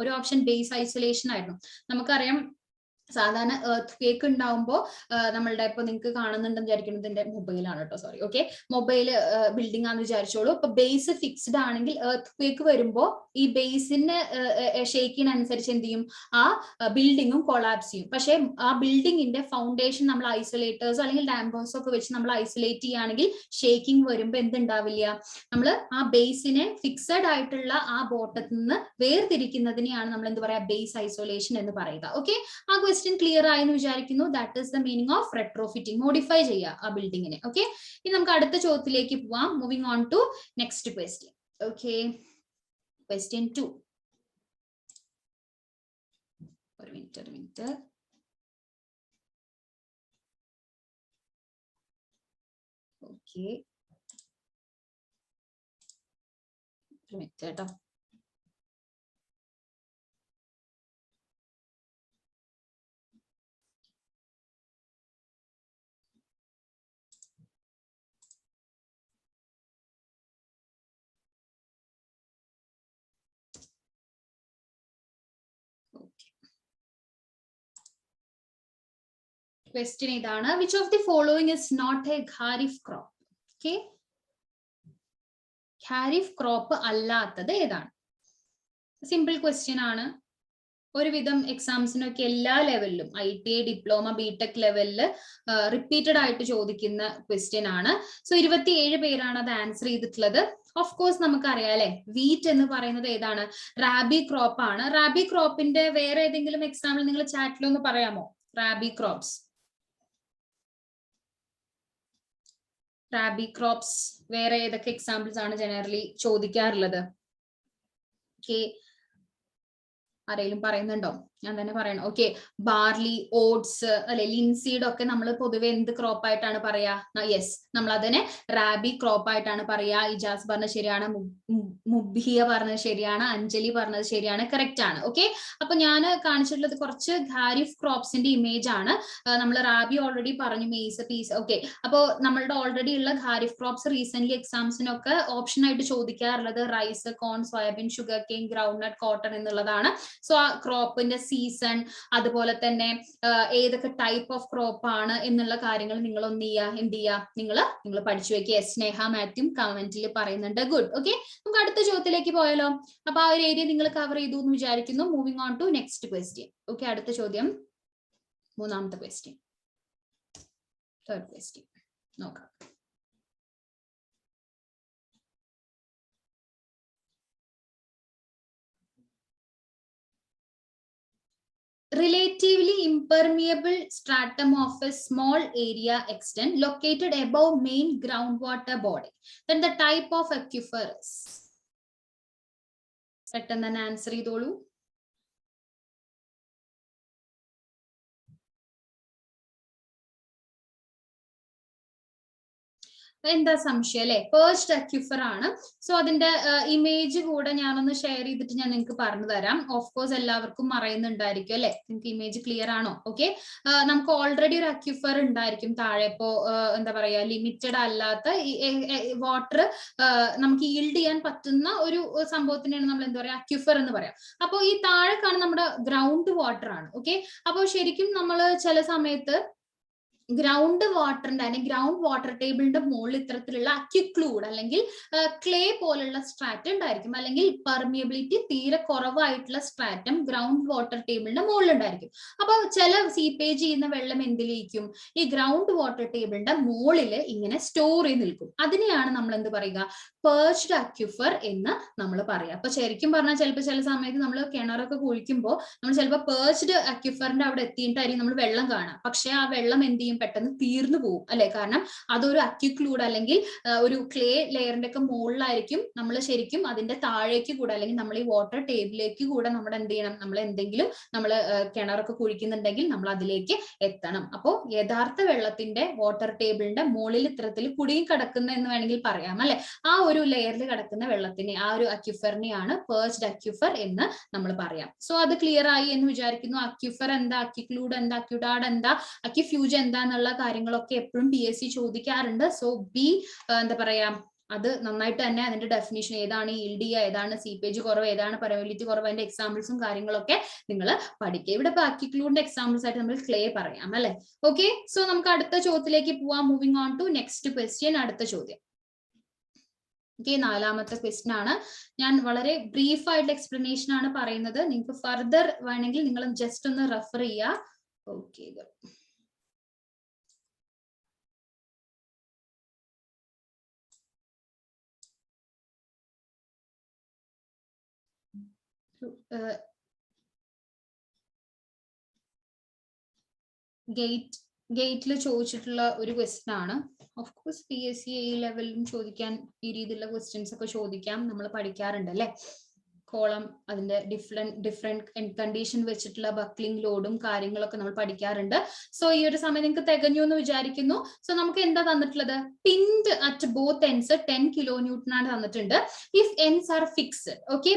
ഒരു ഓപ്ഷൻ ബേസ് ഐസൊലേഷൻ ആയിരുന്നു. നമുക്കറിയാം സാധാരണ എർത്ത് ക്വേക്ക് ഉണ്ടാവുമ്പോൾ നമ്മളുടെ ഇപ്പൊ നിങ്ങൾക്ക് കാണുന്നുണ്ടെന്ന് വിചാരിക്കുന്നത് ഇതിന്റെ മൊബൈലാണ് കേട്ടോ, സോറി. ഓക്കെ, മൊബൈൽ ബിൽഡിംഗ് ആണെന്ന് വിചാരിച്ചോളൂ. ഇപ്പൊ ബേസ് ഫിക്സ്ഡ് ആണെങ്കിൽ എർത്ത് ക്വേക്ക് വരുമ്പോൾ ഈ ബേസിന് ഷേക്കിനനുസരിച്ച് എന്ത് ചെയ്യും, ആ ബിൽഡിങ്ങും കൊളാപ്സ് ചെയ്യും. പക്ഷെ ആ ബിൽഡിങ്ങിന്റെ ഫൗണ്ടേഷൻ നമ്മൾ ഐസൊലേറ്റേഴ്സോ അല്ലെങ്കിൽ ഡാമ്പേഴ്സോ ഒക്കെ വെച്ച് നമ്മൾ ഐസൊലേറ്റ് ചെയ്യുകയാണെങ്കിൽ ഷേക്കിംഗ് വരുമ്പോൾ എന്തുണ്ടാവില്ല, നമ്മൾ ആ ബേസിനെ ഫിക്സഡ് ആയിട്ടുള്ള ആ ബോട്ടത്തിൽ നിന്ന് വേർതിരിക്കുന്നതിനെയാണ് നമ്മൾ എന്ത് പറയാ, ബേസ് ഐസൊലേഷൻ എന്ന് പറയുക. ഓക്കെ, ആ ക്വസ്റ്റ്യൻ ക്ലിയർ ആയെന്ന് വിചാരിക്കുന്നു. That is the meaning of retrofitting, modify ചെയ്യുക ആ ബിൽഡിങ്ങിനെ. ഓക്കെ, ഇനി നമുക്ക് അടുത്ത ചോദ്യത്തിലേക്ക് പോവാം. Moving on to next question. Okay, question 2. ഒരു മിനിറ്റ്. ഓക്കെ, ഒരു മിനിറ്റ് കേട്ടോ. ക്വസ്റ്റ്യൻ ഇതാണ്, which of the following is not a kharif crop? Okay, kharif crop അല്ലാത്തത് ഏതാണ്? സിമ്പിൾ ക്വസ്റ്റ്യൻ ആണ്. ഒരുവിധം എക്സാംസിനൊക്കെ എല്ലാ ലെവലിലും ITI, ഡിപ്ലോമ, ബിടെക് ലെവലിൽ റിപ്പീറ്റഡ് ആയിട്ട് ചോദിക്കുന്ന ക്വസ്റ്റ്യൻ ആണ്. സോ 27 പേരാണ് അത് ആൻസർ ചെയ്തിട്ടുള്ളത്. ഓഫ് കോഴ്സ് നമുക്കറിയാം അല്ലെ, വീറ്റ് എന്ന് പറയുന്നത് ഏതാണ്, റാബി ക്രോപ്പ് ആണ്. റാബി ക്രോപ്പിന്റെ വേറെ ഏതെങ്കിലും എക്സാമ്പിൾ നിങ്ങൾ ചാറ്റിൽ ഒന്ന് പറയാമോ? റാബി ക്രോപ്സ് വേറെ ഏതൊക്കെ എക്സാമ്പിൾസ് ആണ് ജനറലി ചോദിക്കാറുള്ളത്? ഓക്കെ, ആരെങ്കിലും പറയുന്നുണ്ടോ? ഞാൻ തന്നെ പറയണം. ഓക്കെ, ബാർലി, ഓട്സ് അല്ലെ, ലിൻസീഡ് ഒക്കെ നമ്മൾ പൊതുവെ എന്ത് ക്രോപ്പ് ആയിട്ടാണ് പറയാ? യെസ്, നമ്മൾ അതിനെ റാബി ക്രോപ്പ് ആയിട്ടാണ് പറയാ. ഇജാസ് പറഞ്ഞത് ശരിയാണ്, മുബിയ പറഞ്ഞത് ശരിയാണ്, അഞ്ജലി പറഞ്ഞത് ശരിയാണ്, കറക്റ്റ് ആണ്. ഓക്കെ, അപ്പൊ ഞാൻ കാണിച്ചിട്ടുള്ളത് കുറച്ച് ഖാരിഫ് ക്രോപ്സിന്റെ ഇമേജ് ആണ്. നമ്മൾ റാബി ഓൾറെഡി പറഞ്ഞു, മെയ്സ്, പീസ്. ഓക്കെ, അപ്പോ നമ്മളുടെ ഓൾറെഡി ഉള്ള ഖാരിഫ് ക്രോപ്സ് റീസെന്റ് എക്സാംസിനൊക്കെ ഓപ്ഷൻ ആയിട്ട് ചോദിക്കാറുള്ളത് റൈസ്, കോൺ, സോയാബീൻ, ഷുഗർ കെയിൻ, ഗ്രൗണ്ട് നട്ട്, കോട്ടൺ എന്നുള്ളതാണ്. സോ ആ ക്രോപ്പിന്റെ സീസൺ, അതുപോലെ തന്നെ ഏതൊക്കെ ടൈപ്പ് ഓഫ് ക്രോപ്പ് ആണ് എന്നുള്ള കാര്യങ്ങൾ നിങ്ങൾ എന്ത് ചെയ്യുക, നിങ്ങൾ പഠിച്ചു വെക്കുക. സ്നേഹ മാത്യു കമന്റിൽ പറയുന്നുണ്ട്. ഗുഡ്. ഓക്കെ, നമുക്ക് അടുത്ത ചോദ്യത്തിലേക്ക് പോയാലോ? അപ്പൊ ആ ഒരു ഏരിയ നിങ്ങൾ കവർ ചെയ്തു എന്ന് വിചാരിക്കുന്നു. Moving on to next question. Okay, അടുത്ത ചോദ്യം, മൂന്നാമത്തെ ക്വസ്റ്റ്യൻ, തേർഡ് ക്വസ്റ്റ്യൻ നോക്കാം. Relatively impermeable stratum of a small area extent located above main groundwater body. Then the type of aquifer is. പെട്ടെന്ന് തന്നെ ആൻസർ ചെയ്തോളൂ. എന്താ സംശയം അല്ലെ? പേർച്ച്ഡ് അക്യൂഫർ ആണ്. സോ അതിന്റെ ഇമേജ് കൂടെ ഞാനൊന്ന് ഷെയർ ചെയ്തിട്ട് ഞാൻ നിങ്ങൾക്ക് പറഞ്ഞു തരാം. ഓഫ് കോഴ്സ് എല്ലാവർക്കും അറിയുന്നുണ്ടായിരിക്കും അല്ലെ? നിങ്ങൾക്ക് ഇമേജ് ക്ലിയർ ആണോ? ഓക്കെ, നമുക്ക് ഓൾറെഡി ഒരു അക്യൂഫർ ഉണ്ടായിരിക്കും താഴെ. ഇപ്പോ എന്താ പറയാ, ലിമിറ്റഡ് അല്ലാത്ത വാട്ടർ നമുക്ക് ഈൽഡ് ചെയ്യാൻ പറ്റുന്ന ഒരു സംഭവത്തിനാണ് നമ്മൾ എന്താ പറയാ, അക്യൂഫർ എന്ന് പറയാം. അപ്പോൾ ഈ താഴെ കാണുന്ന നമ്മുടെ ഗ്രൗണ്ട് വാട്ടർ ആണ്. ഓക്കെ, അപ്പോൾ ശരിക്കും നമ്മൾ ചില സമയത്ത് ഗ്രൗണ്ട് വാട്ടറിന്റെ അല്ലെങ്കിൽ ഗ്രൗണ്ട് വാട്ടർ ടേബിളിന്റെ മുകളിൽ ഇത്തരത്തിലുള്ള അക്യുക്ലൂഡ് അല്ലെങ്കിൽ ക്ലേ പോലുള്ള സ്ട്രാറ്റം ഉണ്ടായിരിക്കും, അല്ലെങ്കിൽ പെർമിയബിലിറ്റി തീരെ കുറവായിട്ടുള്ള സ്ട്രാറ്റം ഗ്രൗണ്ട് വാട്ടർ ടേബിളിന്റെ മുകളിൽ ഉണ്ടായിരിക്കും. അപ്പൊ ചില സീപ്പേജ് ചെയ്യുന്ന വെള്ളം എന്തിലേക്കും, ഈ ഗ്രൗണ്ട് വാട്ടർ ടേബിളിന്റെ മുകളിൽ ഇങ്ങനെ സ്റ്റോർ ചെയ്ത് നിൽക്കും. അതിനെയാണ് നമ്മൾ എന്ത് പറയുക, പേർച്ച്ഡ് അക്യൂഫർ എന്ന് നമ്മൾ പറയാം. അപ്പൊ ശരിക്കും പറഞ്ഞാൽ ചിലപ്പോൾ ചില സമയത്ത് നമ്മൾ കിണറൊക്കെ കുഴിക്കുമ്പോൾ നമ്മൾ ചിലപ്പോൾ പേർച്ച്ഡ് അക്യൂഫറിന്റെ അവിടെ എത്തിയിട്ടായിരിക്കും നമ്മൾ വെള്ളം കാണാം. പക്ഷെ ആ വെള്ളം എന്ത് ചെയ്യും, പെട്ടെന്ന് തീർന്നു പോകും അല്ലെ? കാരണം അതൊരു അക്യുക്ലൂഡ് അല്ലെങ്കിൽ ഒരു ക്ലേ ലെയറിന്റെ ഒക്കെ മുകളിലായിരിക്കും നമ്മൾ ശരിക്കും അതിന്റെ താഴേക്ക് കൂടെ അല്ലെങ്കിൽ നമ്മൾ ഈ വാട്ടർ ടേബിളിലേക്ക് കൂടെ നമ്മുടെ എന്ത് ചെയ്യണം, നമ്മൾ എന്തെങ്കിലും നമ്മൾ കിണറൊക്കെ കുഴിക്കുന്നുണ്ടെങ്കിൽ നമ്മൾ അതിലേക്ക് എത്തണം. അപ്പോൾ യഥാർത്ഥ വെള്ളത്തിന്റെ വാട്ടർ ടേബിളിന്റെ മുകളിൽ ഇത്തരത്തിൽ കുടുങ്ങി കിടക്കുന്ന എന്ന് വേണമെങ്കിൽ പറയാം അല്ലെ? ആ ഒരു ലെയറിൽ കിടക്കുന്ന വെള്ളത്തിനെ, ആ ഒരു അക്യുഫറിനെയാണ് പേർച്ച്ഡ് അക്യുഫർ എന്ന് നമ്മൾ പറയാം. സോ അത് ക്ലിയർ ആയി എന്ന് വിചാരിക്കുന്നു. അക്യുഫർ എന്താ, അക്യുക്ലൂഡ് എന്താ, അക്യുഡാഡ് എന്താ, അക്യുഫ്യൂജ് എന്താ എന്നുള്ള കാര്യങ്ങളൊക്കെ എപ്പോഴും PSC ചോദിക്കാറുണ്ട്. സോ എന്താ പറയാ, അത് നന്നായിട്ട് തന്നെ അതിന്റെ ഡെഫിനിഷൻ ഏതാണ് ഈൽഡ് ചെയ്യുക, ഏതാണ് സീപ്പേജ് കുറവ്, ഏതാണ് പെർമിയബിലിറ്റി കുറവ്, അതിന്റെ എക്സാമ്പിൾസും കാര്യങ്ങളൊക്കെ നിങ്ങൾ പഠിക്കുക. ഇവിടെ ഇപ്പൊ അക്യുക്ലൂഡിന്റെ എക്സാമ്പിൾസ് ആയിട്ട് നമ്മൾ ക്ലേ പറയാം അല്ലെ? ഓക്കെ, സോ നമുക്ക് അടുത്ത ചോദ്യത്തിലേക്ക് പോവാം. Moving on to next question. അടുത്ത ചോദ്യം. ഓക്കെ, 4ാമത്തെ ക്വസ്റ്റ്യൻ ആണ്. ഞാൻ വളരെ ബ്രീഫ് ആയിട്ടുള്ള എക്സ്പ്ലനേഷൻ ആണ് പറയുന്നത്. നിങ്ങൾക്ക് ഫർദർ വേണമെങ്കിൽ നിങ്ങൾ ജസ്റ്റ് ഒന്ന് റെഫർ ചെയ്യുക. ഓക്കെ, ഗേറ്റിൽ ചോദിച്ചിട്ടുള്ള ഒരു ക്വസ്റ്റ്യൻ ആണ്. ഓഫ് കോഴ്സ് PSC ലെവലിലും ചോദിക്കാൻ ഈ രീതിയിലുള്ള ക്വസ്റ്റ്യൻസ് ഒക്കെ ചോദിക്കാം, നമ്മൾ പഠിക്കാറുണ്ട് അല്ലെ? കോളം അതിന്റെ ഡിഫറെന്റ് കണ്ടീഷൻ വെച്ചിട്ടുള്ള ബക്ലിംഗ് ലോഡും കാര്യങ്ങളൊക്കെ നമ്മൾ പഠിക്കാറുണ്ട്. സോ ഈ ഒരു സമയം നിങ്ങൾക്ക് തികഞ്ഞു എന്ന് വിചാരിക്കുന്നു. സോ നമുക്ക് എന്താ തന്നിട്ടുള്ളത്, pinned at both ends 10 kN ആണ് തന്നിട്ടുണ്ട്. If ends R fixed, okay,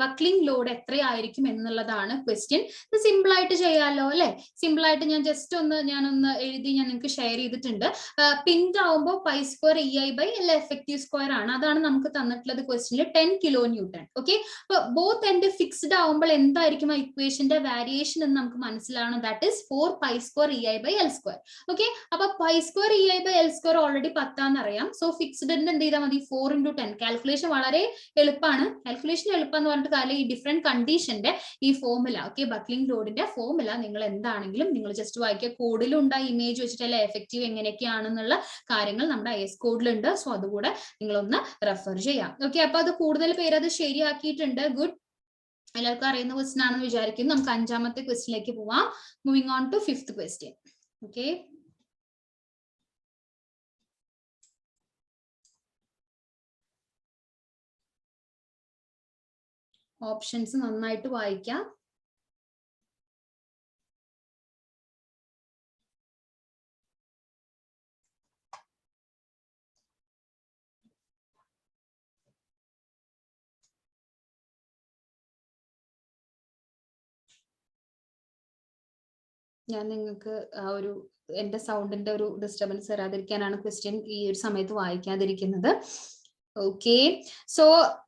buckling load എത്രയായിരിക്കും എന്നുള്ളതാണ് ക്വസ്റ്റ്യൻ. ഇത് സിമ്പിൾ ആയിട്ട് ചെയ്യാമല്ലോ അല്ലെ? സിമ്പിൾ ആയിട്ട് ഞാൻ ജസ്റ്റ് ഞാനൊന്ന് എഴുതി ഞാൻ നിങ്ങൾക്ക് ഷെയർ ചെയ്തിട്ടുണ്ട്. പിൻഡ് ആവുമ്പോൾ π² EI/L എഫക്റ്റീവ് സ്ക്വയർ ആണ്. അതാണ് നമുക്ക് തന്നിട്ടുള്ളത് ക്വസ്റ്റ്യനിൽ 10 kN. ഓക്കെ, അപ്പൊ ബോത്ത് എൻഡ് ഫിക്സ്ഡ് ആവുമ്പോൾ എന്തായിരിക്കും ആ ഇക്വേഷന്റെ വാരിയേഷൻ എന്ന് നമുക്ക് മനസ്സിലാവണം. That is 4π² EI/L². ഓക്കെ, അപ്പൊ π² EI/L² ഓൾറെഡി 10 അറിയാം. സോ ഫിക്സ്ഡിന്റെ എന്ത് ചെയ്താൽ മതി, 4 × 10. കാൽക്കുലേഷൻ വളരെ എളുപ്പമാണ്. കാൽക്കുലേഷൻ എളുപ്പം എന്ന് പറഞ്ഞിട്ട് കാര്യം ഈ ഡിഫറെന്റ് കണ്ടീഷന്റെ ഈ ഫോർമുല, ഓക്കെ, ബക്ലിംഗ് ലോഡിന്റെ ഫോർമുല നിങ്ങൾ എന്താണെങ്കിലും നിങ്ങൾ ജസ്റ്റ് വായിക്കുക. കോഡിലും ഉണ്ട്, ഇമേജ് വെച്ചിട്ടല്ലേ എഫക്റ്റീവ് എങ്ങനെയൊക്കെയാണെന്നുള്ള കാര്യങ്ങൾ നമ്മുടെ IS കോഡിലുണ്ട്. സോ അതുകൂടെ നിങ്ങളൊന്ന് റെഫർ ചെയ്യാം. ഓക്കെ, അപ്പൊ അത് കൂടുതൽ പേര് അത് ശരിയാക്കിയിട്ടുണ്ട്. ഗുഡ്, എല്ലാവർക്കും അറിയുന്ന ക്വസ്റ്റ്യൻ ആണെന്ന് വിചാരിക്കുന്നു. നമുക്ക് 5ാമത്തെ ക്വസ്റ്റ്യനിലേക്ക് പോവാം. Moving on to 5th question. Okay, options നന്നായിട്ട് വായിക്കാം. ഞാൻ നിങ്ങൾക്ക് ആ ഒരു എന്റെ സൗണ്ടിന്റെ ഒരു ഡിസ്റ്റർബൻസ് വരാതിരിക്കാനാണ് ക്വസ്റ്റ്യൻ ഈ ഒരു സമയത്ത് വായിക്കാതിരിക്കുന്നത്. Okay, so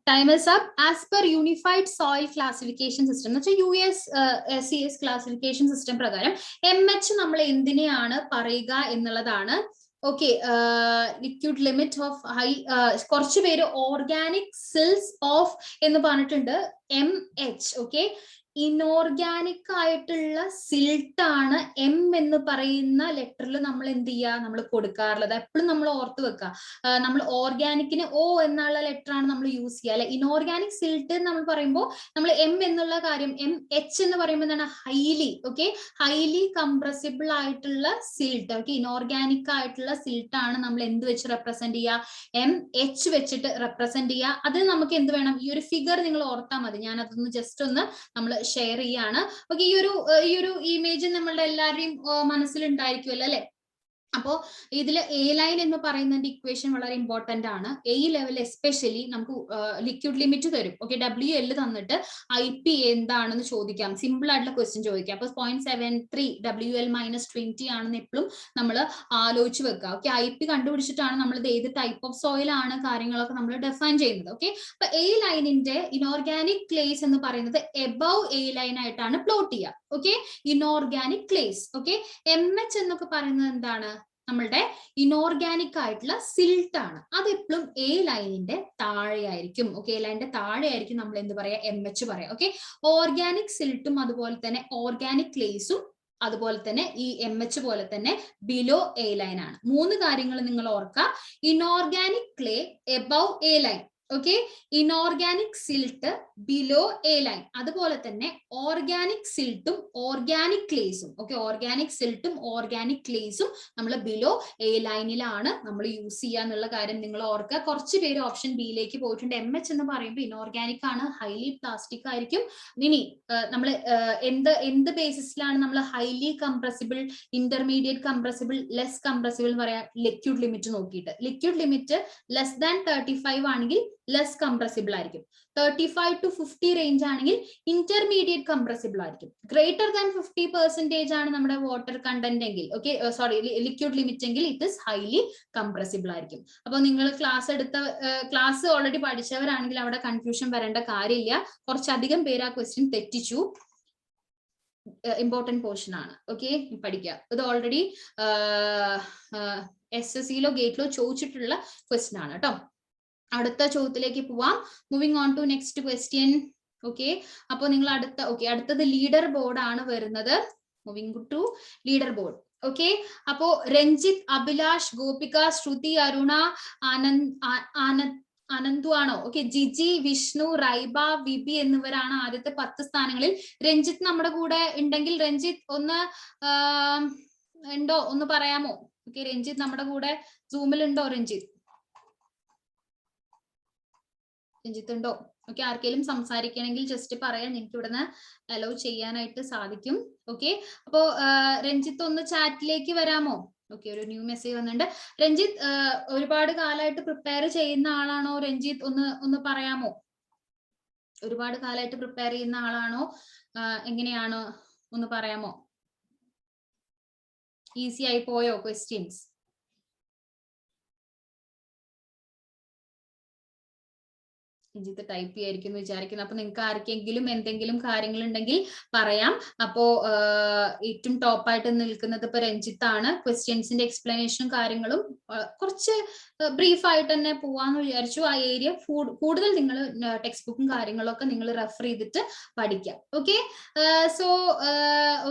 time is up. As per unified soil classification system എന്ന് വെച്ചാൽ USCS ക്ലാസിഫിക്കേഷൻ സിസ്റ്റം പ്രകാരം MH നമ്മൾ എന്തിനെയാണ് പറയുക എന്നുള്ളതാണ്. Okay, liquid limit of high, കുറച്ച് പേര് ഓർഗാനിക് സിൽസ് ഓഫ് എന്ന് പറഞ്ഞിട്ടുണ്ട്, MH. ഓക്കെ, ഇനോർഗാനിക് ആയിട്ടുള്ള സിൽട്ട് ആണ് M എന്ന് പറയുന്ന ലെറ്ററിൽ നമ്മൾ എന്ത് ചെയ്യുക, നമ്മൾ കൊടുക്കാറുള്ളത്. എപ്പോഴും നമ്മൾ ഓർത്ത് വെക്കുക, നമ്മൾ ഓർഗാനിക്കിന് O എന്നുള്ള ലെറ്റർ ആണ് നമ്മൾ യൂസ് ചെയ്യുക അല്ലെ? ഇനോർഗാനിക് സിൽട്ട് നമ്മൾ പറയുമ്പോൾ നമ്മൾ M എന്നുള്ള കാര്യം, MH എന്ന് പറയുമ്പോൾ എന്താണ്, ഹൈലി, ഓക്കെ, ഹൈലി കംപ്രസിബിൾ ആയിട്ടുള്ള സിൽട്ട്. ഓക്കെ, ഇനോർഗാനിക് ആയിട്ടുള്ള സിൽട്ട് ആണ് നമ്മൾ എന്ത് വെച്ച് റെപ്രസെന്റ് ചെയ്യുക, MH വെച്ചിട്ട് റെപ്രസെന്റ് ചെയ്യുക. അതിന് നമുക്ക് എന്ത് വേണം, ഈ ഒരു ഫിഗർ നിങ്ങൾ ഓർത്താൽ മതി. ഞാൻ അതൊന്ന് ജസ്റ്റ് ഒന്ന് നമ്മൾ ഷെയർ ചെയ്യാണ്. ഓക്കെ, ഈ ഒരു ഇമേജ് നമ്മളുടെ എല്ലാവരുടെയും മനസ്സിലുണ്ടായിരിക്കുമല്ലോ അല്ലെ? അപ്പോൾ ഇതിൽ എ ലൈൻ എന്ന് പറയുന്നതിന്റെ ഇക്വേഷൻ വളരെ ഇമ്പോർട്ടന്റ് ആണ്. എ ലെവൽ എസ്പെഷ്യലി നമുക്ക് ലിക്വിഡ് ലിമിറ്റ് തരും. ഓക്കെ, WL തന്നിട്ട് IP എന്താണെന്ന് ചോദിക്കാം, സിമ്പിൾ ആയിട്ടുള്ള ക്വസ്റ്റ്യൻ ചോദിക്കാം. അപ്പൊ 0.73 WL - 20 ആണെന്ന് എപ്പോഴും നമ്മൾ ആലോചിച്ച് വെക്കുക. ഓക്കെ, IP കണ്ടുപിടിച്ചിട്ടാണ് നമ്മൾ ഇത് ഏത് ടൈപ്പ് ഓഫ് സോയിൽ ആണ് കാര്യങ്ങളൊക്കെ നമ്മൾ ഡിഫൈൻ ചെയ്യുന്നത്. ഓക്കെ, അപ്പൊ എ ലൈനിന്റെ ഇനോർഗാനിക് ക്ലേസ് എന്ന് പറയുന്നത് എബവ് എ ലൈൻ ആയിട്ടാണ് പ്ലോട്ട് ചെയ്യുക. Okay, inorganic clays. Okay, MH എന്നൊക്കെ പറയുന്നത് എന്താണ്, നമ്മളുടെ ഇനോർഗാനിക് ആയിട്ടുള്ള സിൽട്ട് ആണ്. അത് എപ്പോഴും എ ലൈനിന്റെ താഴെയായിരിക്കും. ഓക്കെ, എ ലൈനിന്റെ താഴെയായിരിക്കും നമ്മൾ എന്ത് പറയാ, MH പറയാം. ഓക്കെ, ഓർഗാനിക് സിൽട്ടും അതുപോലെ തന്നെ ഓർഗാനിക് ക്ലേസും അതുപോലെ തന്നെ ഈ MH പോലെ തന്നെ ബിലോ എ ലൈൻ ആണ്. 3 കാര്യങ്ങൾ നിങ്ങൾ ഓർക്കുക. Inorganic clay above A line, okay, inorganic silt below A line, അതുപോലെ തന്നെ ഓർഗാനിക് സിൽട്ടും ഓർഗാനിക് ക്ലേസും. ഓക്കെ, ഓർഗാനിക് സിൽട്ടും ഓർഗാനിക് ക്ലേസും നമ്മൾ ബിലോ എ ലൈനിലാണ് നമ്മൾ യൂസ് ചെയ്യുക എന്നുള്ള കാര്യം നിങ്ങൾ ഓർക്കുക. കുറച്ച് പേര് ഓപ്ഷൻ ബിയിലേക്ക് പോയിട്ടുണ്ട്. MH എന്ന് പറയുമ്പോൾ ഇനോർഗാനിക് ആണ്, ഹൈലി പ്ലാസ്റ്റിക് ആയിരിക്കും. ഇനി നമ്മൾ എന്ത് ബേസിസിലാണ് നമ്മൾ highly compressible, intermediate compressible, less compressible എന്ന് പറയാം, ലിക്വിഡ് ലിമിറ്റ് നോക്കിയിട്ട്. ലിക്വിഡ് ലിമിറ്റ് ലെസ് ദാൻ 35 ആണെങ്കിൽ ലെസ് കംപ്രസിബിൾ ആയിരിക്കും. 35 to 50 റേഞ്ച് ആണെങ്കിൽ ഇന്റർമീഡിയറ്റ് കംപ്രസിബിൾ ആയിരിക്കും. ഗ്രേറ്റർ ദാൻ 50% ആണ് നമ്മുടെ വാട്ടർ കണ്ടന്റ് എങ്കിൽ, ഓക്കെ, സോറി, ലിക്വിഡ് ലിമിറ്റ് എങ്കിൽ ഇറ്റ് ഇസ് ഹൈലി കംപ്രസിബിൾ ആയിരിക്കും. അപ്പോൾ നിങ്ങൾ ക്ലാസ് ഓൾറെഡി പഠിച്ചവരാണെങ്കിൽ അവിടെ കൺഫ്യൂഷൻ വരേണ്ട കാര്യമില്ല. കുറച്ചധികം പേര് ആ ക്വസ്റ്റ്യൻ തെറ്റിച്ചു. ഇമ്പോർട്ടന്റ് പോർഷൻ ആണ്. ഓക്കെ, പഠിക്കുക. ഇത് ഓൾറെഡി SSCയിലോ ഗേറ്റിലോ ചോദിച്ചിട്ടുള്ള ക്വസ്റ്റ്യൻ ആണ് കേട്ടോ. അടുത്ത ചോദ്യത്തിലേക്ക് പോവാം. Moving on to next question. Okay, അപ്പോൾ നിങ്ങൾ അടുത്തത് ലീഡർ ബോർഡ് ആണ് വരുന്നത്. Moving to leader board. Okay, അപ്പോ രഞ്ജിത്ത്, അഭിലാഷ്, ഗോപിക, ശ്രുതി, അരുണ, അനന്തു ആണോ? ഓക്കെ, ജിജി, വിഷ്ണു, റൈബ, വിബി എന്നിവരാണ് ആദ്യത്തെ 10 സ്ഥാനങ്ങളിൽ. രഞ്ജിത്ത് നമ്മുടെ കൂടെ ഉണ്ടെങ്കിൽ രഞ്ജിത്ത് ഒന്ന് ഉണ്ടോ ഒന്ന് പറയാമോ? ഓക്കെ, രഞ്ജിത്ത് നമ്മുടെ കൂടെ സൂമിൽ ഉണ്ടോ? രഞ്ജിത്ത് ഉണ്ടോ? ഓക്കെ, ആർക്കെങ്കിലും സംസാരിക്കണമെങ്കിൽ ജസ്റ്റ് പറയാൻ, എനിക്ക് ഇവിടുന്ന് അലോ ചെയ്യാനായിട്ട് സാധിക്കും. ഓക്കെ, അപ്പോ രഞ്ജിത്ത് ഒന്ന് ചാറ്റിലേക്ക് വരാമോ? ഓക്കെ, ഒരു ന്യൂ മെസ്സേജ് വന്നിട്ടുണ്ട്. രഞ്ജിത്ത് ഒരുപാട് കാലമായിട്ട് പ്രിപ്പയർ ചെയ്യുന്ന ആളാണോ? രഞ്ജിത്ത് ഒന്ന് പറയാമോ? ഒരുപാട് കാലമായിട്ട് പ്രിപ്പയർ ചെയ്യുന്ന ആളാണോ? എങ്ങനെയാണോ ഒന്ന് പറയാമോ? ഈസി ആയി പോയോ ക്വസ്റ്റ്യൻസ്? രഞ്ജിത്ത് ടൈപ്പ് ചെയ്യായിരിക്കും എന്ന് വിചാരിക്കുന്നു. അപ്പൊ നിങ്ങൾക്ക് ആർക്കെങ്കിലും എന്തെങ്കിലും കാര്യങ്ങൾ ഉണ്ടെങ്കിൽ പറയാം. അപ്പോ ഏറ്റവും ടോപ്പായിട്ട് നിൽക്കുന്നത് ഇപ്പൊ രഞ്ജിത്താണ്. ക്വസ്റ്റ്യൻസിന്റെ എക്സ്പ്ലനേഷനും കാര്യങ്ങളും കുറച്ച് ബ്രീഫ് ആയിട്ട് തന്നെ പോവാന്ന് വിചാരിച്ചു. ആ ഏരിയ കൂടുതൽ നിങ്ങൾ ടെക്സ്റ്റ് ബുക്കും കാര്യങ്ങളൊക്കെ നിങ്ങൾ റെഫർ ചെയ്തിട്ട് പഠിക്കാം. ഓക്കെ, സോ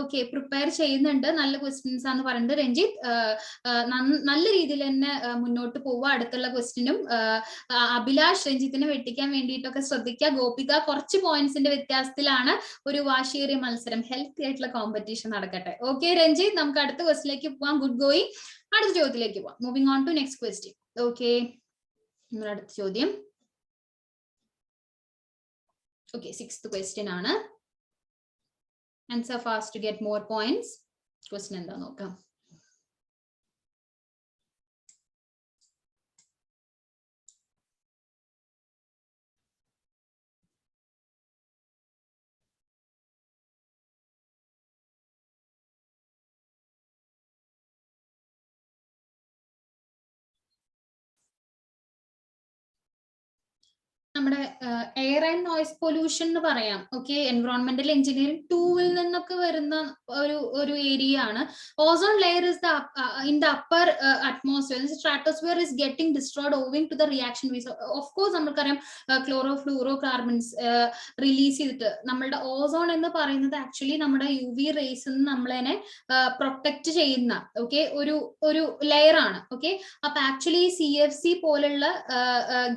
ഓക്കെ, പ്രിപ്പയർ ചെയ്യുന്നുണ്ട്, നല്ല ക്വസ്റ്റ്യൻസ് ആണെന്ന് പറയുന്നത്. രഞ്ജിത്ത് നല്ല രീതിയിൽ തന്നെ മുന്നോട്ട് പോവുക. അടുത്തുള്ള ക്വസ്റ്റ്യനും അഭിലാഷ് രഞ്ജിത്തിനെ വെട്ടിക്കാൻ വേണ്ടിയിട്ടൊക്കെ ശ്രദ്ധിക്കുക. ഗോപിക കുറച്ച് പോയിന്റ്സിന്റെ വ്യത്യാസത്തിലാണ്. ഒരു വാശിയേറിയ മത്സരം, ഹെൽത്തി ആയിട്ടുള്ള കോമ്പറ്റീഷൻ നടക്കട്ടെ. ഓക്കെ രഞ്ജിത്ത്, നമുക്ക് അടുത്ത ക്വസ്റ്റിലേക്ക് പോവാം. Good going. അടുത്ത ചോദ്യത്തിലേക്ക് പോവാം. Moving on to next question. Okay, നമ്മുടെ അടുത്ത ചോദ്യം. ഓക്കെ, 6th ക്വസ്റ്റ്യൻ ആണ്. Answer fast to get more points. Question എന്താ നോക്കാം. നമ്മുടെ എയർ ആൻഡ് നോയ്സ് പൊല്യൂഷൻ എന്ന് പറയാം. ഓക്കെ, എൻവയോൺമെന്റൽ എഞ്ചിനീയറിംഗ് 2-ൽ നിന്നൊക്കെ വരുന്ന ഒരു ഏരിയ ആണ്. Ozone layer is in the upper atmosphere, stratosphere is getting destroyed owing to the reaction ways. Of course നമുക്കറിയാം ക്ലോറോ ഫ്ലൂറോ കാർബൺസ് റിലീസ് ചെയ്തിട്ട് നമ്മളുടെ ഓസോൺ എന്ന് പറയുന്നത് ആക്ച്വലി നമ്മുടെ UV റേസ് നമ്മളതിനെ പ്രൊട്ടക്ട് ചെയ്യുന്ന ഒരു ലെയർ ആണ്. ഓക്കെ, അപ്പൊ ആക്ച്വലി CFC പോലുള്ള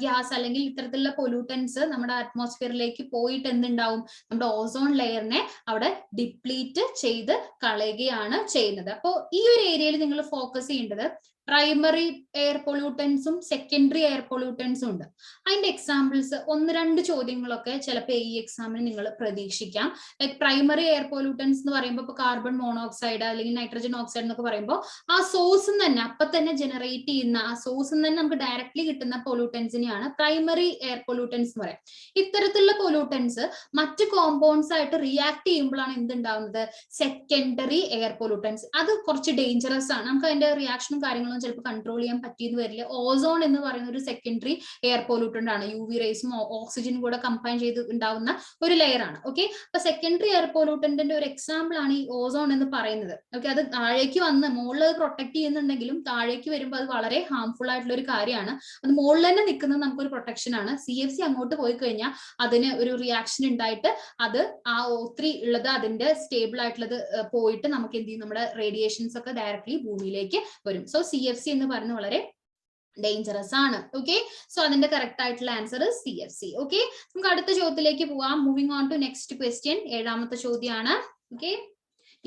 ഗ്യാസ് അല്ലെങ്കിൽ ഇത്തരത്തിലുള്ള പൊല്യൂട്ടൻസ് നമ്മുടെ അറ്റ്മോസ്ഫിയറിലേക്ക് പോയിട്ട് എന്തുണ്ടാവും, നമ്മുടെ ഓസോൺ ലെയറിനെ അവിടെ ഡിപ്ലീറ്റ് ചെയ്ത് കളയുകയാണ് ചെയ്യുന്നത്. അപ്പോൾ ഈ ഒരു ഏരിയയിൽ നിങ്ങൾ ഫോക്കസ് ചെയ്യേണ്ടത് പ്രൈമറി എയർ പൊല്യൂട്ടൻസും സെക്കൻഡറി എയർ പൊല്യൂട്ടൻസും ഉണ്ട്. അതിന്റെ എക്സാമ്പിൾസ് 1-2 ചോദ്യങ്ങളൊക്കെ ചിലപ്പോൾ ഈ എക്സാമിന് നിങ്ങൾ പ്രതീക്ഷിക്കാം. ലൈക് പ്രൈമറി എയർ പൊല്യൂട്ടൻസ് എന്ന് പറയുമ്പോൾ ഇപ്പോൾ കാർബൺ മോണോക്സൈഡ് അല്ലെങ്കിൽ നൈട്രജൻ ഓക്സൈഡ് എന്നൊക്കെ പറയുമ്പോൾ ആ സോഴ്സ് തന്നെ അപ്പൊ തന്നെ ജനറേറ്റ് ചെയ്യുന്ന ആ സോഴ്സ് തന്നെ നമുക്ക് ഡയറക്ട്ലി കിട്ടുന്ന പൊല്യൂട്ടൻസിനെയാണ് പ്രൈമറി എയർ പൊല്യൂട്ടൻസ് എന്ന് പറയാം. ഇത്തരത്തിലുള്ള പൊല്യൂട്ടൻസ് മറ്റ് കോമ്പൗണ്ട്സ് ആയിട്ട് റിയാക്ട് ചെയ്യുമ്പോഴാണ് എന്തുണ്ടാവുന്നത്, സെക്കൻഡറി എയർ പൊല്യൂട്ടൻസ്. അത് കുറച്ച് ഡേഞ്ചറസ് ആണ്. നമുക്ക് അതിന്റെ റിയാക്ഷനും കാര്യങ്ങളും ചിലപ്പോൾ കൺട്രോൾ ചെയ്യാൻ പറ്റിയെന്ന് വരില്ല. ഓസോൺ എന്ന് പറയുന്ന ഒരു സെക്കൻഡറി എയർ പൊല്യൂട്ടന്റ് ആണ്. UV റേസും ഓക്സിജനും കൂടെ കമ്പൈൻ ചെയ്ത് ഉണ്ടാവുന്ന ഒരു ലെയർ ആണ്. ഓക്കെ, അപ്പൊ സെക്കൻഡറി എയർ പൊല്യൂട്ടന്റിന്റെ ഒരു എക്സാമ്പിൾ ആണ് ഈ ഓസോൺ എന്ന് പറയുന്നത്. ഓക്കെ, അത് താഴേക്ക് വന്ന് മുകളിൽ പ്രൊട്ടക്ട് ചെയ്യുന്നുണ്ടെങ്കിലും താഴേക്ക് വരുമ്പോൾ അത് വളരെ ഹാംഫുൾ ആയിട്ടുള്ള ഒരു കാര്യമാണ്. അത് മുകളിൽ തന്നെ നിൽക്കുന്നത് നമുക്കൊരു പ്രൊട്ടക്ഷൻ ആണ്. CFC അങ്ങോട്ട് പോയി കഴിഞ്ഞാൽ അതിന് ഒരു റിയാക്ഷൻ ഉണ്ടായിട്ട് അത് ആ O3 ഉള്ളത് അതിന്റെ സ്റ്റേബിൾ ആയിട്ടുള്ളത് പോയിട്ട് നമുക്ക് എന്ത് ചെയ്യും, നമ്മുടെ റേഡിയേഷൻസ് ഒക്കെ ഡയറക്ട്ലി ഭൂമിയിലേക്ക് വരും. സോ CFC എന്ന് പറയുന്നത് വളരെ ഡേഞ്ചറസ് ആണ്. ഓക്കെ, സോ അതിന്റെ കറക്റ്റ് ആയിട്ടുള്ള ആൻസർ CFC. ഓക്കെ, നമുക്ക് അടുത്ത ചോദ്യത്തിലേക്ക് പോവാം. Moving on to next question. 7ാമത്തെ ചോദ്യമാണ്. ഓക്കെ,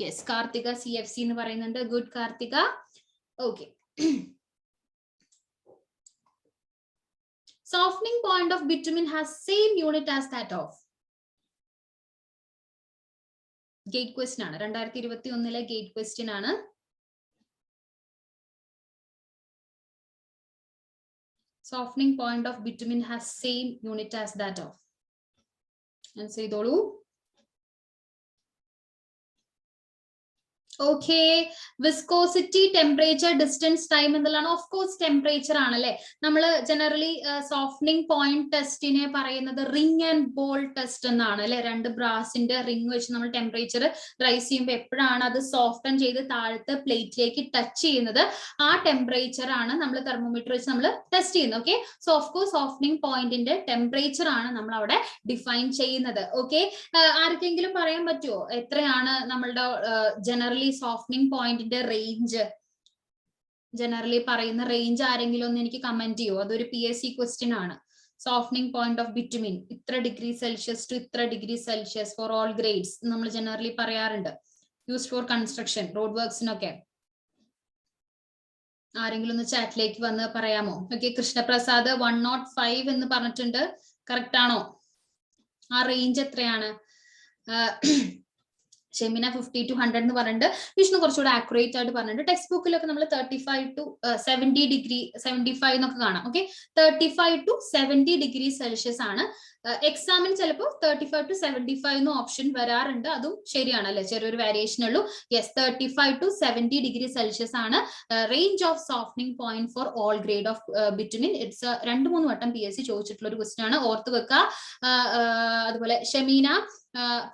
യെസ്, കാർത്തിക CFC എന്ന് പറയുന്നുണ്ട്. Good Karthika. Okay, softening point of bitumen has same unit as that of. Gate question ആണ്. 2021 ഗേറ്റ് ക്വസ്റ്റ്യൻ ആണ്. Softening point of bitumen has same unit as that of. Answer ചെയ്തോളൂ. Okay, viscosity, temperature, distance, time എന്നുള്ളതാണ്. Of course temperature ആണല്ലേ. നമ്മൾ generally softening point ടെസ്റ്റിനെ പറയുന്നത് ring and ball test എന്നാണ് അല്ലെ. 2 ബ്രാസിന്റെ ring വെച്ച് നമ്മൾ ടെമ്പറേച്ചർ റൈസ് ചെയ്യുമ്പോൾ എപ്പോഴാണ് അത് സോഫ്റ്റൻ ചെയ്ത് താഴത്തെ പ്ലേറ്റിലേക്ക് ടച്ച് ചെയ്യുന്നത്, ആ ടെമ്പറേച്ചർ ആണ് നമ്മൾ തെർമോമീറ്റർ വെച്ച് നമ്മൾ ടെസ്റ്റ് ചെയ്യുന്നത്. Okay, so of course softening പോയിന്റിന്റെ ടെമ്പറേച്ചർ ആണ് നമ്മൾ അവിടെ ഡിഫൈൻ ചെയ്യുന്നത്. ഓക്കെ, ആർക്കെങ്കിലും പറയാൻ പറ്റുമോ എത്രയാണ് നമ്മളുടെ ജനറലി സോഫ്റ്റനിങ് പോയിന്റിന്റെ റേഞ്ച്? ജനറലി പറയുന്ന റേഞ്ച് ആരെങ്കിലും ഒന്ന് എനിക്ക് കമന്റ് ചെയ്യോ? അതൊരു PSC ക്വസ്റ്റ്യൻ ആണ്. സോഫ്റ്റനിങ് പോയിന്റ് ഓഫ് ബിറ്റുമിൻ ഇത്ര ഡിഗ്രി സെൽഷ്യസ് ടു ഇത്ര degree Celsius for all grades നമ്മൾ ജനറലി പറയാറുണ്ട്. യൂസ്ഡ് ഫോർ കൺസ്ട്രക്ഷൻ, റോഡ് വർക്സിനൊക്കെ. ആരെങ്കിലും ഒന്ന് ചാറ്റിലേക്ക് വന്ന് പറയാമോ? ഓക്കെ, കൃഷ്ണപ്രസാദ് 105 എന്ന് പറഞ്ഞിട്ടുണ്ട്. കറക്റ്റ് ആണോ? ആ റേഞ്ച് എത്രയാണ്? ഷെമിന 50 to 100 എന്ന് പറഞ്ഞിട്ട്. വിഷ്ണു കുറച്ചുകൂടെ ആക്യുറേറ്റ് ആയിട്ട് പറഞ്ഞിട്ട്. ടെക്സ്റ്റ് ബുക്കിലൊക്കെ നമ്മൾ 35 to 70 ഡിഗ്രി 75 എന്നൊക്കെ കാണാം. ഓക്കെ, 35 to 70 ഡിഗ്രി സെൽഷ്യസ് ആണ്. എക്സാമിന് ചിലപ്പോൾ 35 to 75 എന്ന് ഓപ്ഷൻ വരാറുണ്ട്. അതും ശരിയാണ് അല്ലെ, ചെറിയൊരു വേരിയേഷൻ ഉള്ളൂ. യെസ്, 35 to 70 ഡിഗ്രി സെൽഷ്യസ് ആണ് range of softening point for all grade of bitumen. It's 2-3 വട്ടം PSC ചോദിച്ചിട്ടുള്ള ഒരു ക്വസ്റ്റ്യൻ ആണ്, ഓർത്ത് വെക്കുക. അതുപോലെ ഷെമീന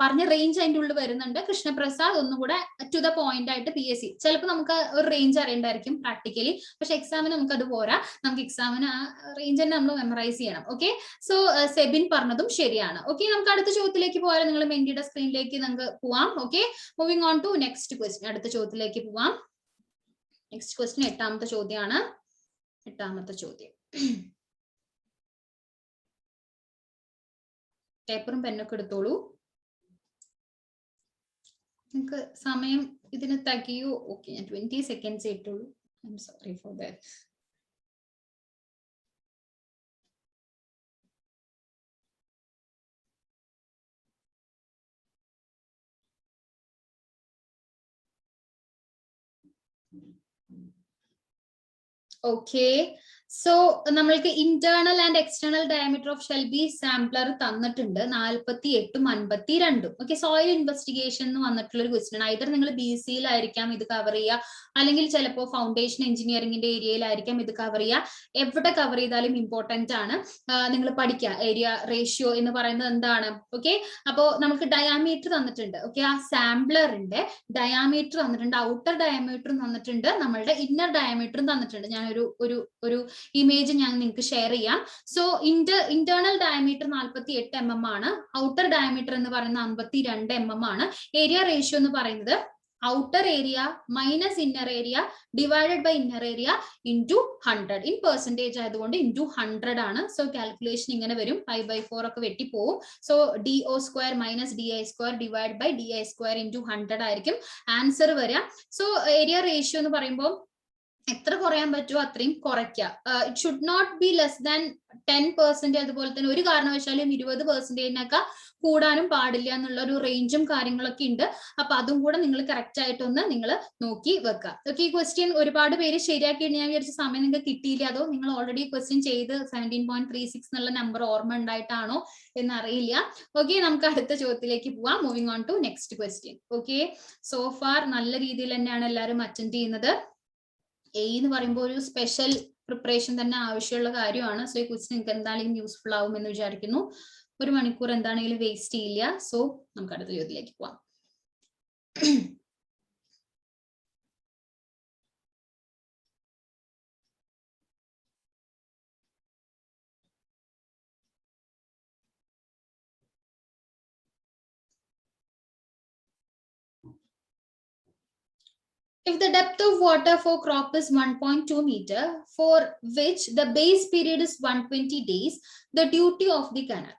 പറഞ്ഞ റേഞ്ച് അതിൻ്റെ ഉള്ളിൽ വരുന്നുണ്ട്. കൃഷ്ണപ്രസാദ് ഒന്നുകൂടെ ടു ദ പോയിന്റ് ആയിട്ട് PSC ചിലപ്പോൾ നമുക്ക് ഒരു റേഞ്ച് അറിയണ്ടായിരിക്കും പ്രാക്ടിക്കലി, പക്ഷെ എക്സാമിന് നമുക്ക് അത് പോരാ. നമുക്ക് എക്സാമിന് ആ റേഞ്ച് തന്നെ നമ്മൾ മെമ്മറൈസ് ചെയ്യണം. ഓക്കെ, സോ സെബിൻ പറഞ്ഞതും ശരിയാണ്. ഓക്കെ, നമുക്ക് അടുത്ത ചോദ്യത്തിലേക്ക് പോയാൽ നിങ്ങൾ മെൻഡിയുടെ സ്ക്രീനിലേക്ക് നമുക്ക് പോവാം. Okay, moving on to next question. അടുത്ത ചോദ്യത്തിലേക്ക് പോവാം. നെക്സ്റ്റ് ക്വസ്റ്റ്യൻ 8ാമത്തെ ചോദ്യമാണ്. 8ാമത്തെ ചോദ്യം. പേപ്പറും പെന്നൊക്കെ എടുത്തോളൂ. നിങ്ങൾക്ക് സമയം ഇതിന് തകയോ? ഓക്കെ, ഞാൻ 20 സെക്കൻഡ്സ് ഇട്ടുള്ളൂ. I'm sorry for that. Okay, so നമ്മൾക്ക് internal and external diameter of Shelby sampler തന്നിട്ടുണ്ട് 48ഉം 52ഉം. ഓക്കെ, സോയിൽ ഇൻവെസ്റ്റിഗേഷൻ എന്ന് വന്നിട്ടുള്ള ഒരു ക്വസ്റ്റ്യൻ. ഐദർ നിങ്ങൾ BC-യിലായിരിക്കാം ഇത് കവർ ചെയ്യുക, അല്ലെങ്കിൽ ചിലപ്പോൾ ഫൗണ്ടേഷൻ എഞ്ചിനീയറിംഗിന്റെ ഏരിയയിലായിരിക്കാം ഇത് കവർ ചെയ്യുക. എവിടെ കവർ ചെയ്താലും ഇമ്പോർട്ടന്റ് ആണ് നിങ്ങൾ പഠിക്കുക. ഏരിയ റേഷ്യോ എന്ന് പറയുന്നത് എന്താണ്? ഓക്കെ, അപ്പോൾ നമുക്ക് ഡയാമീറ്റർ തന്നിട്ടുണ്ട്. ഓക്കെ, ആ സാമ്പിളറിന്റെ ഡയാമീറ്റർ തന്നിട്ടുണ്ട്, ഔട്ടർ ഡയമീറ്ററും തന്നിട്ടുണ്ട്, നമ്മളുടെ ഇന്നർ ഡയമീറ്ററും തന്നിട്ടുണ്ട്. ഞാൻ ഒരു ഇമേജ് ഞാൻ നിങ്ങൾക്ക് ഷെയർ ചെയ്യാം. സോ ഇന്റേണൽ ഡയമീറ്റർ 48 mm ആണ്. ഔട്ടർ ഡയമീറ്റർ എന്ന് പറയുന്നത് 52 mm ആണ്. ഏരിയ റേഷ്യോ എന്ന് പറയുന്നത് outer area minus inner area divided by inner area into 100. In percentage ആയതുകൊണ്ട് ഇൻറ്റു 100 ആണ്. സോ കാൽക്കുലേഷൻ ഇങ്ങനെ വരും. 5/4 ഒക്കെ വെട്ടിപ്പോവും. So DO² minus DI² divide by DI² into 100 ആയിരിക്കും ആൻസർ വരിക. സോ ഏരിയ റേഷ്യോ എന്ന് പറയുമ്പോൾ എത്ര കുറയാൻ പറ്റുമോ അത്രയും കുറയ്ക്കുക. It should not be less than 10%. അതുപോലെ തന്നെ ഒരു കാരണവശാലും 20%-നേക്കാൾ കൂടാനും പാടില്ല എന്നുള്ള ഒരു റേഞ്ചും കാര്യങ്ങളൊക്കെ ഉണ്ട്. അപ്പൊ അതും കൂടെ നിങ്ങൾ കറക്റ്റ് ആയിട്ടൊന്ന് നിങ്ങൾ നോക്കി വെക്കുക. ഓക്കെ, ഈ ക്വസ്റ്റ്യൻ ഒരുപാട് പേര് ശരിയാക്കി. ഞാൻ വിചാരിച്ച സമയം നിങ്ങൾക്ക് കിട്ടിയില്ല, അതോ നിങ്ങൾ ഓൾറെഡി ക്വസ്റ്റ്യൻ ചെയ്ത് 17.36 എന്നുള്ള നമ്പർ ഓർമ്മ ഉണ്ടായിട്ടാണോ എന്നറിയില്ല. ഓക്കെ, നമുക്ക് അടുത്ത ചോദ്യത്തിലേക്ക് പോവാം. Moving on to next question. Okay, so far നല്ല രീതിയിൽ തന്നെയാണ് എല്ലാവരും അറ്റൻഡ് ചെയ്യുന്നത്. എന്ന് പറയുമ്പോൾ ഒരു സ്പെഷ്യൽ പ്രിപ്പറേഷൻ തന്നെ ആവശ്യമുള്ള കാര്യമാണ്. സോ ഈ ക്വസ്റ്റ്യൻ നിങ്ങൾക്ക് എന്തായാലും യൂസ്ഫുൾ ആവും എന്ന് വിചാരിക്കുന്നു. 1 മണിക്കൂർ എന്താണെങ്കിലും വേസ്റ്റ് ചെയ്യില്ല. സോ നമുക്ക് അടുത്ത ചോദ്യത്തിലേക്ക് പോവാം. If the depth of water for crop is 1.2 meter, for which the base period is 120 days, the duty of the canal.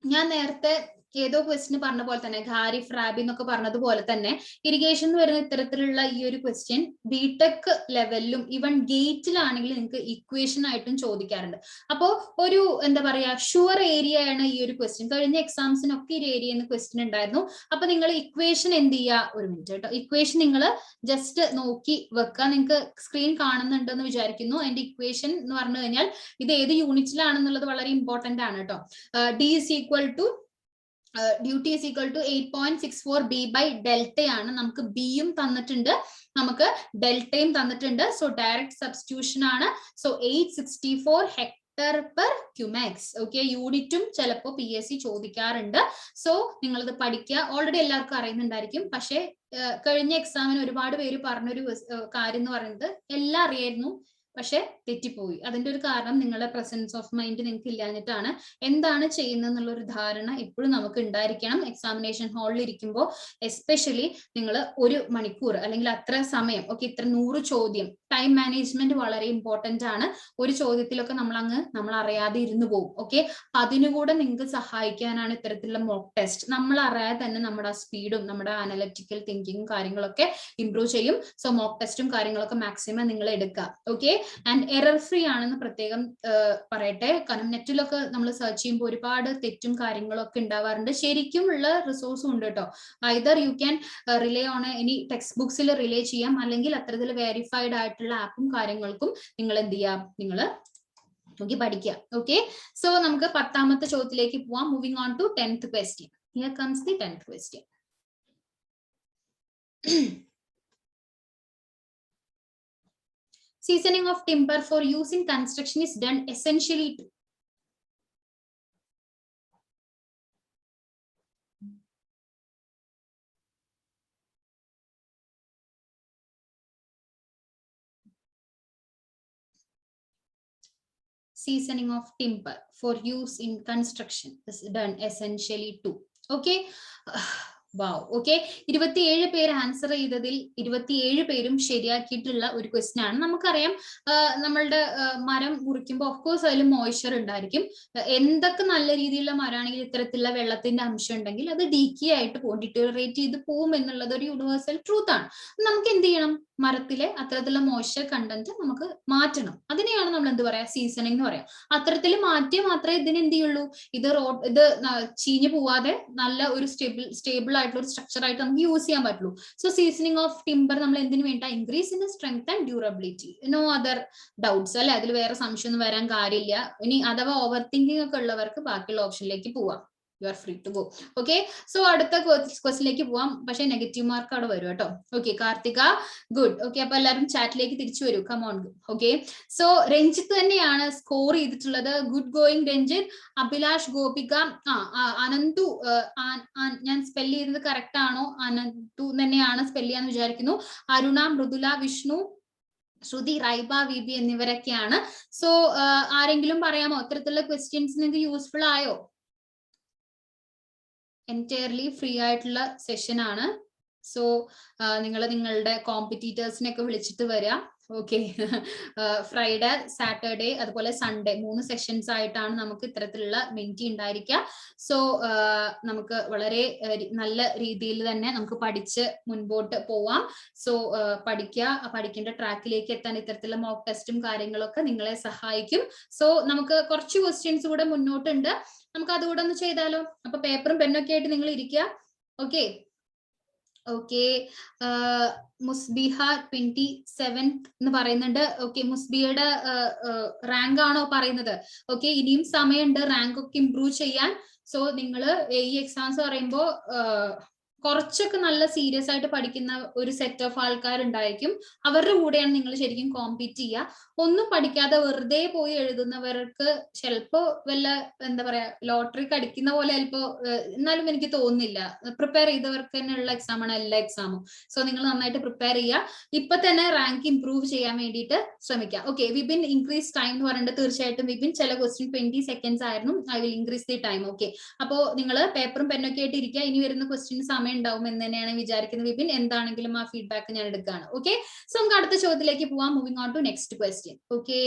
ഞാൻ നേരത്തെ ഏതോ ക്വസ്റ്റ്യൻ പറഞ്ഞ പോലെ തന്നെ ഖാരിഫ് റാബി എന്നൊക്കെ പറഞ്ഞതുപോലെ തന്നെ ഇറിഗേഷൻ എന്ന് വരുന്ന ഇത്തരത്തിലുള്ള ഈ ഒരു ക്വസ്റ്റ്യൻ ബിടെക് ലെവലിലും ഈവൻ ഗേറ്റിലാണെങ്കിലും നിങ്ങൾക്ക് ഇക്വേഷൻ ആയിട്ടും ചോദിക്കാറുണ്ട്. അപ്പോ ഒരു എന്താ പറയാ ഷുവർ ഏരിയ ആണ് ഈ ഒരു ക്വസ്റ്റ്യൻ. കഴിഞ്ഞ എക്സാംസിനൊക്കെ ഈ ഏരിയ എന്ന് ക്വസ്റ്റ്യൻ ഉണ്ടായിരുന്നു. അപ്പൊ നിങ്ങൾ ഇക്വേഷൻ എന്ത് ചെയ്യുക, ഒരു മിനിറ്റ് കേട്ടോ, ഇക്വേഷൻ നിങ്ങൾ ജസ്റ്റ് നോക്കി വെക്കുക. നിങ്ങൾക്ക് സ്ക്രീൻ കാണുന്നുണ്ടെന്ന് വിചാരിക്കുന്നു. അതിന്റെ ഇക്വേഷൻ എന്ന് പറഞ്ഞു കഴിഞ്ഞാൽ ഇത് ഏത് യൂണിറ്റിലാണെന്നുള്ളത് വളരെ ഇമ്പോർട്ടന്റ് ആണ് കേട്ടോ. D is equal to duty is equal to 8.64 B by ഡെൽറ്റയാണ്. നമുക്ക് ബിയും തന്നിട്ടുണ്ട്, നമുക്ക് ഡെൽറ്റയും തന്നിട്ടുണ്ട്. സോ ഡയറക്റ്റ് സബ്സ്റ്റിറ്റ്യൂഷൻ ആണ്. So 864 hectare per cumecs. Okay, യൂണിറ്റും ചിലപ്പോൾ PSC ചോദിക്കാറുണ്ട്. സോ നിങ്ങളിത് പഠിക്കുക. ഓൾറെഡി എല്ലാവർക്കും അറിയുന്നുണ്ടായിരിക്കും. പക്ഷെ കഴിഞ്ഞ എക്സാമിന് ഒരുപാട് പേര് പറഞ്ഞൊരു കാര്യം എന്ന് പറയുന്നത് എല്ലാം അറിയായിരുന്നു, പക്ഷെ തെറ്റിപ്പോയി. അതിന്റെ ഒരു കാരണം നിങ്ങളുടെ പ്രസൻസ് ഓഫ് മൈൻഡ് നിങ്ങൾക്ക് ഇല്ലാഞ്ഞിട്ടാണ്. എന്താണ് ചെയ്യുന്നത് എന്നുള്ള ഒരു ധാരണ എപ്പോഴും നമുക്ക് ഉണ്ടായിരിക്കണം. എക്സാമിനേഷൻ ഹാളിൽ ഇരിക്കുമ്പോൾ എസ്പെഷ്യലി നിങ്ങൾ 1 മണിക്കൂർ അല്ലെങ്കിൽ അത്ര സമയം, ഓക്കെ, ഇത്ര 100 ചോദ്യം, ടൈം മാനേജ്മെന്റ് വളരെ ഇമ്പോർട്ടന്റ് ആണ്. ഒരു ചോദ്യത്തിലൊക്കെ നമ്മൾ അറിയാതെ ഇരുന്ന് പോകും. ഓക്കെ, അതിനുകൂടെ നിങ്ങൾക്ക് സഹായിക്കാനാണ് ഇത്തരത്തിലുള്ള മോക്ക് ടെസ്റ്റ്. നമ്മൾ അറിയാതെ തന്നെ നമ്മുടെ സ്പീഡും നമ്മുടെ അനലറ്റിക്കൽ തിങ്കിങ്ങും കാര്യങ്ങളൊക്കെ ഇംപ്രൂവ് ചെയ്യും. സോ മോക്ക് ടെസ്റ്റും കാര്യങ്ങളൊക്കെ മാക്സിമം നിങ്ങൾ എടുക്കുക. ഓക്കെ, ആൻഡ് എറർ ഫ്രീ ആണെന്ന് പ്രത്യേകം പറയട്ടെ. കാരണം നെറ്റിലൊക്കെ നമ്മൾ സെർച്ച് ചെയ്യുമ്പോൾ ഒരുപാട് തെറ്റും കാര്യങ്ങളും ഒക്കെ ഉണ്ടാവാറുണ്ട്. ശരിക്കും ഉള്ള റിസോഴ്സും ഉണ്ട് കേട്ടോ. Either you can relay on ഇനി ടെക്സ്റ്റ് ബുക്സിൽ റിലേ ചെയ്യാം, അല്ലെങ്കിൽ അത്തരത്തിൽ വെരിഫൈഡ് ആയിട്ടുള്ള ആപ്പും കാര്യങ്ങൾക്കും നിങ്ങൾ എന്ത് ചെയ്യാം, നിങ്ങൾ നോക്കി പഠിക്കുക. ഓക്കെ, സോ നമുക്ക് 10ാമത്തെ ചോദ്യത്തിലേക്ക് പോവാം. Moving on to 10th question. Here comes the 10th question. Seasoning of timber for use in construction is done essentially to seasoning of timber for use in construction is done essentially to. Okay, wow. Okay, 27 പേര് answer ചെയ്തതിൽ 27 പേരും ശരിയാക്കിയിട്ടുള്ള ഒരു question ആണ്. നമുക്കറിയാം നമ്മളുടെ മരം മുറിക്കുമ്പോൾ of course അതിൽ moisture ഉണ്ടായിരിക്കും. എന്തൊക്കെ നല്ല രീതിയിലുള്ള മരമാണെങ്കിൽ ഇത്തരത്തിലുള്ള വെള്ളത്തിന്റെ അംശം ഉണ്ടെങ്കിൽ അത് ഡീക്കി ആയിട്ട് പോകും, ഡിറ്റോറിയേറ്റ് ചെയ്ത് പോകും എന്നുള്ളത് ഒരു യൂണിവേഴ്സൽ ട്രൂത്ത് ആണ്. നമുക്ക് എന്ത് ചെയ്യണം, മരത്തിലെ അത്തരത്തിലുള്ള മോയ്സ്ചർ കണ്ടന്റ് നമുക്ക് മാറ്റണം. അതിനെയാണ് നമ്മൾ എന്ത് പറയാ, സീസണിംഗ് എന്ന് പറയാം. അത്തരത്തിൽ മാറ്റിയാൽ മാത്രമേ ഇതിന് എന്ത് ചെയ്യുള്ളൂ, ഇത് ചീഞ്ഞു പോവാതെ നല്ല ഒരു സ്റ്റേബിൾ ആയിട്ടുള്ള ഒരു സ്ട്രക്ചർ ആയിട്ട് നമുക്ക് യൂസ് ചെയ്യാൻ പറ്റുള്ളൂ. സോ സീസണിംഗ് ഓഫ് ടിമ്പർ നമ്മൾ എന്തിനു വേണ്ട, increase in strength and durability. No other doubts അല്ലെ, അതിൽ വേറെ സംശയം ഒന്നും വരാൻ കാര്യമില്ല. ഇനി അഥവാ ഓവർ തിങ്കിങ് ഒക്കെ ഉള്ളവർക്ക് ബാക്കിയുള്ള ഓപ്ഷനിലേക്ക് പോവാം. You are free to go. Okay, so അടുത്ത ക്വസ്റ്റ്യനിലേക്ക് പോവാം. പക്ഷെ നെഗറ്റീവ് മാർക്ക് അവിടെ വരും കേട്ടോ. Okay, Karthika good. ഓക്കെ, അപ്പൊ എല്ലാവരും ചാറ്റിലേക്ക് തിരിച്ചു വരൂ. Come on. Okay, so Ranjith തന്നെയാണ് സ്കോർ ചെയ്തിട്ടുള്ളത്. Good going Ranjith. അഭിലാഷ്, ഗോപിക, അനന്തു, ഞാൻ സ്പെൽ ചെയ്തത് കറക്റ്റ് ആണോ? അനന്തു തന്നെയാണ് സ്പെൽ ചെയ്യാന്ന് വിചാരിക്കുന്നു. അരുണ, മൃദുല, വിഷ്ണു, ശ്രുതി, റൈബ, വിബി എന്നിവരൊക്കെയാണ്. സോ ആരെങ്കിലും പറയാമോ, ഇത്തരത്തിലുള്ള ക്വസ്റ്റ്യൻസ് നിങ്ങൾക്ക് യൂസ്ഫുൾ ആയോ? എൻറ്റയർലി ഫ്രീ ആയിട്ടുള്ള സെഷൻ ആണ്. സോ നിങ്ങൾ നിങ്ങളുടെ കോമ്പറ്റീറ്റേഴ്സിനെയൊക്കെ വിളിച്ചിട്ട് വരിക. ഓക്കെ. ഫ്രൈഡേ, സാറ്റർഡേ, അതുപോലെ സൺഡേ 3 സെഷൻസ് ആയിട്ടാണ് നമുക്ക് ഇത്തരത്തിലുള്ള മെന്റി ഉണ്ടായിരിക്കുക. സോ നമുക്ക് വളരെ നല്ല രീതിയിൽ തന്നെ നമുക്ക് പഠിച്ച് മുൻപോട്ട് പോവാം. സോ പഠിക്കേണ്ട ട്രാക്കിലേക്ക് എത്താൻ ഇത്തരത്തിലുള്ള മോക്ക് ടെസ്റ്റും കാര്യങ്ങളൊക്കെ നിങ്ങളെ സഹായിക്കും. സോ നമുക്ക് കുറച്ച് ക്വസ്റ്റ്യൻസ് കൂടെ മുന്നോട്ടുണ്ട്, നമുക്ക് അതുകൂടെ ഒന്ന് ചെയ്താലോ? അപ്പൊ പേപ്പറും പെന്നൊക്കെ ആയിട്ട് നിങ്ങൾ ഇരിക്കുക. Okay okay. മുസ്ബിഹ 27 എന്ന് പറയുന്നുണ്ട്. ഓക്കെ, മുസ്ബിയുടെ റാങ്ക് ആണോ പറയുന്നത്? ഓക്കെ, ഇനിയും സമയമുണ്ട് റാങ്ക് ഒക്കെ ഇംപ്രൂവ് ചെയ്യാൻ. സോ നിങ്ങൾ ഈ എക്സാംസ് പറയുമ്പോൾ കുറച്ചൊക്കെ നല്ല സീരിയസ് ആയിട്ട് പഠിക്കുന്ന ഒരു സെറ്റ് ഓഫ് ആൾക്കാരുണ്ടായിരിക്കും. അവരുടെ കൂടെയാണ് നിങ്ങൾ ശരിക്കും കോമ്പീറ്റ് ചെയ്യുക. ഒന്നും പഠിക്കാതെ വെറുതെ പോയി എഴുതുന്നവർക്ക് ചിലപ്പോ വല്ല എന്താ പറയാ ലോട്ടറിക്ക് അടിക്കുന്ന പോലെ ചിലപ്പോ, എന്നാലും എനിക്ക് തോന്നുന്നില്ല. പ്രിപ്പയർ ചെയ്തവർക്ക് തന്നെയുള്ള എക്സാം ആണ് എല്ലാ എക്സാമും. സോ നിങ്ങൾ നന്നായിട്ട് പ്രിപ്പയർ ചെയ്യുക. ഇപ്പൊ തന്നെ റാങ്ക് ഇംപ്രൂവ് ചെയ്യാൻ വേണ്ടിയിട്ട് ശ്രമിക്കുക. ഓക്കെ, വിപിൻ ഇൻക്രീസ് ടൈം എന്ന് പറഞ്ഞിട്ട് തീർച്ചയായിട്ടും വിപിൻ ചില ക്വസ്റ്റ്യൻ 20 സെക്കൻഡ്സ് ആയിരുന്നു. I will increase the time. Okay, അപ്പോ നിങ്ങൾ പേപ്പറും പെന്നൊക്കെ ആയിട്ട് ഇരിക്കുക. ഇനി വരുന്ന ക്വസ്റ്റ്യൻ സമയം ഉണ്ടാവും എന്ന് തന്നെയാണ് വിചാരിക്കുന്നത് വിപിൻ. എന്താണെങ്കിലും ആ ഫീഡ്ബാക്ക് ഞാൻ എടുക്കുകയാണ്. ഓക്കെ, സോ നമുക്ക് അടുത്ത ചോദ്യത്തിലേക്ക് പോവാം. Moving on to next question. Okay,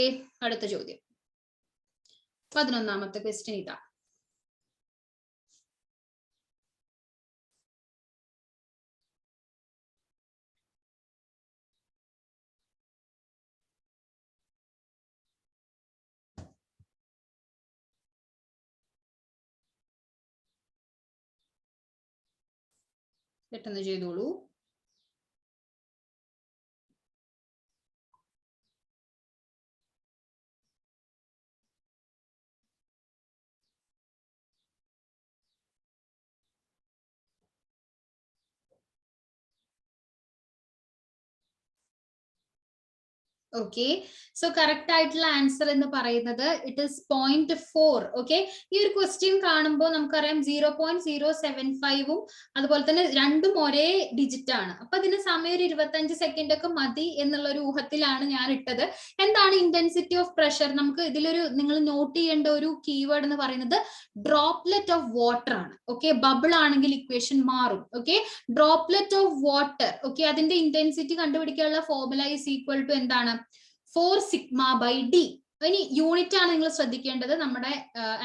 അടുത്ത ചോദ്യം 11ാമത്തെ ക്വസ്റ്റ്യൻ ഇതാ. പെട്ടെന്ന് ചെയ്തോളൂ. ഓക്കെ, സോ കറക്റ്റ് ആയിട്ടുള്ള ആൻസർ എന്ന് പറയുന്നത് ഇറ്റ് ഇസ് 0.4. ഓക്കെ, ഈ ഒരു ക്വസ്റ്റ്യൻ കാണുമ്പോൾ നമുക്കറിയാം 0.075 അതുപോലെ തന്നെ രണ്ടും ഒരേ ഡിജിറ്റ് ആണ്. അപ്പൊ അതിന് സമയം ഒരു 25 സെക്കൻഡ് ഒക്കെ മതി എന്നുള്ള ഒരു ഊഹത്തിലാണ് ഞാൻ ഇട്ടത്. എന്താണ് ഇന്റൻസിറ്റി ഓഫ് പ്രഷർ? നമുക്ക് ഇതിലൊരു നിങ്ങൾ നോട്ട് ചെയ്യേണ്ട ഒരു കീവേഡ് എന്ന് പറയുന്നത് ഡ്രോപ്ലെറ്റ് ഓഫ് വാട്ടർ ആണ്. ഓക്കെ, ബബിൾ ആണെങ്കിൽ ഇക്വേഷൻ മാറും. Okay, droplet of water. Okay, അതിന്റെ ഇന്റൻസിറ്റി കണ്ടുപിടിക്കാനുള്ള ഫോർമുല ഈസ് ഈക്വൽ ടു എന്താണ്? 4 സിഗ്മ ബൈ ഡി. ഇനി യൂണിറ്റ് ആണ് നിങ്ങൾ ശ്രദ്ധിക്കേണ്ടത്. നമ്മുടെ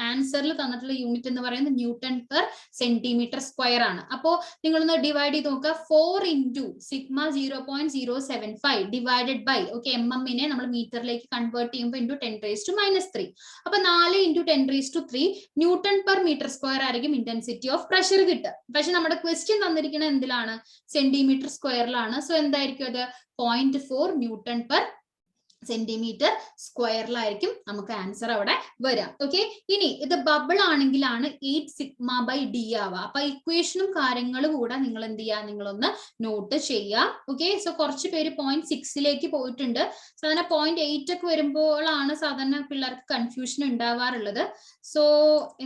ആൻസറിൽ തന്നിട്ടുള്ള യൂണിറ്റ് എന്ന് പറയുന്നത് ന്യൂട്ടൺ പെർ സെന്റിമീറ്റർ സ്ക്വയർ ആണ്. അപ്പോ നിങ്ങളൊന്ന് ഡിവൈഡ് ചെയ്ത് നോക്കുക. 4 into sigma 0.075 divided by, okay, നെ നമ്മൾ മീറ്ററിലേക്ക് കൺവേർട്ട് ചെയ്യുമ്പോൾ ഇൻറ്റു 10⁻⁻3. അപ്പൊ 4 into 10⁻3 newton per metre square ആയിരിക്കും ഇന്റൻസിറ്റി ഓഫ് പ്രഷർ കിട്ടുക. പക്ഷെ നമ്മുടെ ക്വസ്റ്റ്യൻ തന്നിരിക്കുന്നത് എന്തിലാണ്? സെന്റിമീറ്റർ സ്ക്വയറിലാണ്. സോ എന്തായിരിക്കും അത്? 0.4 ന്യൂട്ടൺ പെർ സെന്റിമീറ്റർ സ്ക്വയറിലായിരിക്കും നമുക്ക് ആൻസർ അവിടെ വരാം. ഓക്കെ, ഇനി ഇത് ബബിൾ ആണെങ്കിലാണ് 8 സിഗ്മ ബൈ ഡി ആവുക. അപ്പൊ ഇക്വേഷനും കാര്യങ്ങളും കൂടെ നിങ്ങൾ എന്ത് ചെയ്യുക? നിങ്ങളൊന്ന് നോട്ട് ചെയ്യുക. ഓക്കെ, സോ കുറച്ച് പേര് 0.6 പോയിട്ടുണ്ട്. സാധാരണ 0.8 ഒക്കെ വരുമ്പോഴാണ് സാധാരണ പിള്ളേർക്ക് കൺഫ്യൂഷൻ ഉണ്ടാവാറുള്ളത്. സോ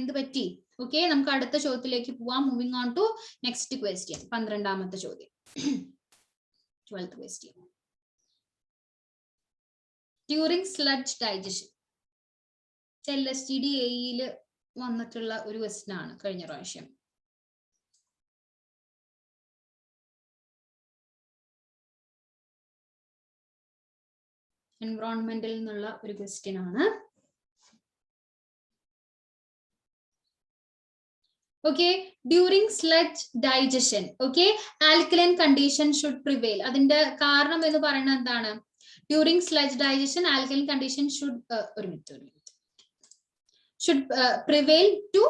എന്ത് പറ്റി? ഓക്കെ, നമുക്ക് അടുത്ത ചോദ്യത്തിലേക്ക് പോവാം. Moving on to next question. 12ാമത്തെ ചോദ്യം. 12th question. During sludge digestion. LSTD-AE വന്നിട്ടുള്ള ഒരു ക്വസ്റ്റ്യൻ ആണ് കഴിഞ്ഞ പ്രാവശ്യം. എൻവറോൺമെന്റിൽ നിന്നുള്ള ഒരു ക്വസ്റ്റ്യൻ ആണ്. Okay, during sludge digestion, okay, alkaline condition should prevail. അതിന്റെ കാരണം എന്ന് പറയുന്നത് എന്താണ്? During sludge digestion, alkaline condition should prevail to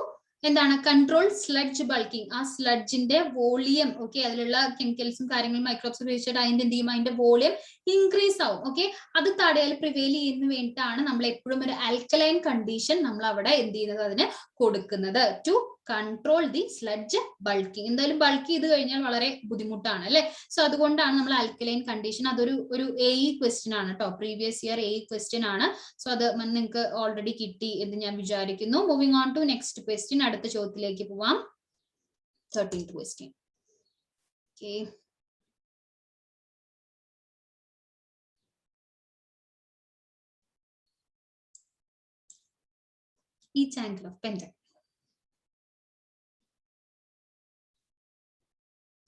എന്താണ്? Control sludge bulking. ആ സ്ലഡ്ജിന്റെ വോളിയം, ഓക്കെ, അതിലുള്ള കെമിക്കൽസും കാര്യങ്ങളും മൈക്രോബ്സ് ഉപയോഗിച്ചിട്ട് അതിന്റെ എന്ത് ചെയ്യും? അതിന്റെ വോളിയം ഇൻക്രീസ് ആവും. ഓക്കെ, അത് തടയാൽ പ്രിവെയിൽ ചെയ്യുന്നതിന് വേണ്ടിയിട്ടാണ് നമ്മൾ എപ്പോഴും ഒരു ആൽക്കലൈൻ കണ്ടീഷൻ നമ്മൾ അവിടെ എന്ത് ചെയ്യുന്നത്? അതിന് കൊടുക്കുന്നത്. To control the sludge bulking. എന്തായാലും ബൾക്ക് ചെയ്ത് കഴിഞ്ഞാൽ വളരെ ബുദ്ധിമുട്ടാണ് അല്ലെ? സോ അതുകൊണ്ടാണ് നമ്മൾ ആൽക്കലൈൻ കണ്ടീഷൻ. അതൊരു AE ക്വസ്റ്റ്യൻ ആണ് കേട്ടോ, പ്രീവിയസ് ഇയർ AE ക്വസ്റ്റ്യൻ ആണ്. സോ അത് നിങ്ങൾക്ക് ഓൾറെഡി കിട്ടി എന്ന് ഞാൻ വിചാരിക്കുന്നു. Moving on to next question. അടുത്ത ചോദ്യത്തിലേക്ക് പോവാം. 13th question. Okay, each angle of pentagon.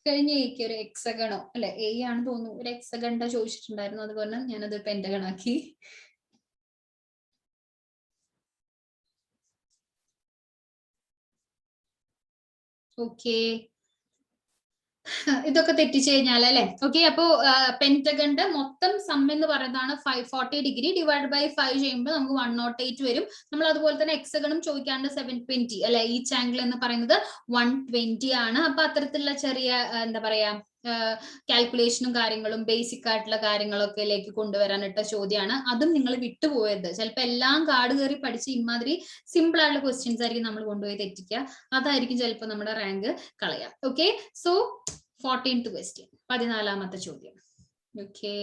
കഴിഞ്ഞ എക്ക് ഒരു എക്സഗണോ അല്ലെ, എ ആണ് തോന്നുന്നു, ഒരു എക്സഗണ്ട ചോദിച്ചിട്ടുണ്ടായിരുന്നു. അതുപോലെ ഞാനത് പെന്റഗൺ ആക്കി. ഓക്കെ, ഇതൊക്കെ തെറ്റിച്ചു കഴിഞ്ഞാൽ അല്ലെ. ഓക്കെ, അപ്പോ പെന്റഗന്റെ മൊത്തം സം എന്ന് പറയുന്നതാണ് 540 ഡിഗ്രി ഡിവൈഡ് ബൈ 5 ചെയ്യുമ്പോൾ നമുക്ക് 108 വരും. നമ്മൾ അതുപോലെ തന്നെ എക്സഗണും ചോദിക്കാണ്ട് 720 അല്ലെ, ഈച്ച് ആംഗിൾ എന്ന് പറയുന്നത് 120 ആണ്. അപ്പൊ അത്തരത്തിലുള്ള ചെറിയ എന്താ പറയാ കാൽക്കുലേഷനും കാര്യങ്ങളും ബേസിക് ആയിട്ടുള്ള കാര്യങ്ങളൊക്കെ കൊണ്ടുവരാനിട്ട ചോദ്യമാണ്. അതും നിങ്ങൾ വിട്ടുപോയത്. ചിലപ്പോൾ എല്ലാം കാട് കയറി പഠിച്ച് ഇമാതിരി സിമ്പിൾ ആയിട്ടുള്ള ക്വസ്റ്റ്യൻസ് ആയിരിക്കും നമ്മൾ കൊണ്ടുപോയി തെറ്റിക്കുക. അതായിരിക്കും ചിലപ്പോൾ നമ്മുടെ റാങ്ക് കളയാം. ഓക്കെ, സോ 14th ക്വസ്റ്റ്യൻ, 14ാമത്തെ ചോദ്യം. Okay,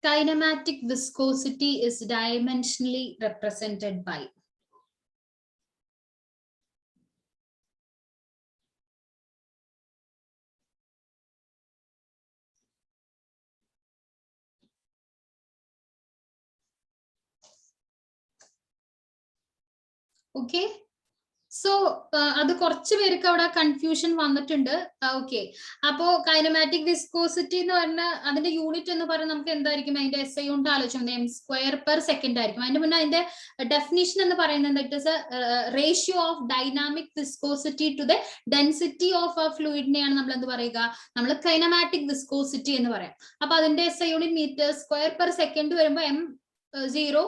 kinematic viscosity is dimensionally represented by. Okay, so അത് കുറച്ച് പേർക്ക് അവിടെ കൺഫ്യൂഷൻ വന്നിട്ടുണ്ട്. ഓക്കെ, അപ്പോ കൈനമാറ്റിക് വിസ്കോസിറ്റി എന്ന് പറഞ്ഞാൽ അതിന്റെ യൂണിറ്റ് എന്ന് പറഞ്ഞാൽ നമുക്ക് എന്തായിരിക്കും, അതിന്റെ എസ് ഐ കൊണ്ട് ആലോചിച്ചു m²/s ആയിരിക്കും. അതിന്റെ മുന്നേ അതിന്റെ ഡെഫിനിഷൻ എന്ന് പറയുന്നത് it is a ratio of dynamic viscosity to the density of ആ ഫ്ലൂയിഡിനെയാണ് നമ്മൾ എന്ത് പറയുക, നമ്മൾ കൈനമാറ്റിക് വിസ്കോസിറ്റി എന്ന് പറയാം. അപ്പൊ അതിന്റെ എസ് ഐ യൂണിറ്റ് m²/s വരുമ്പോൾ m0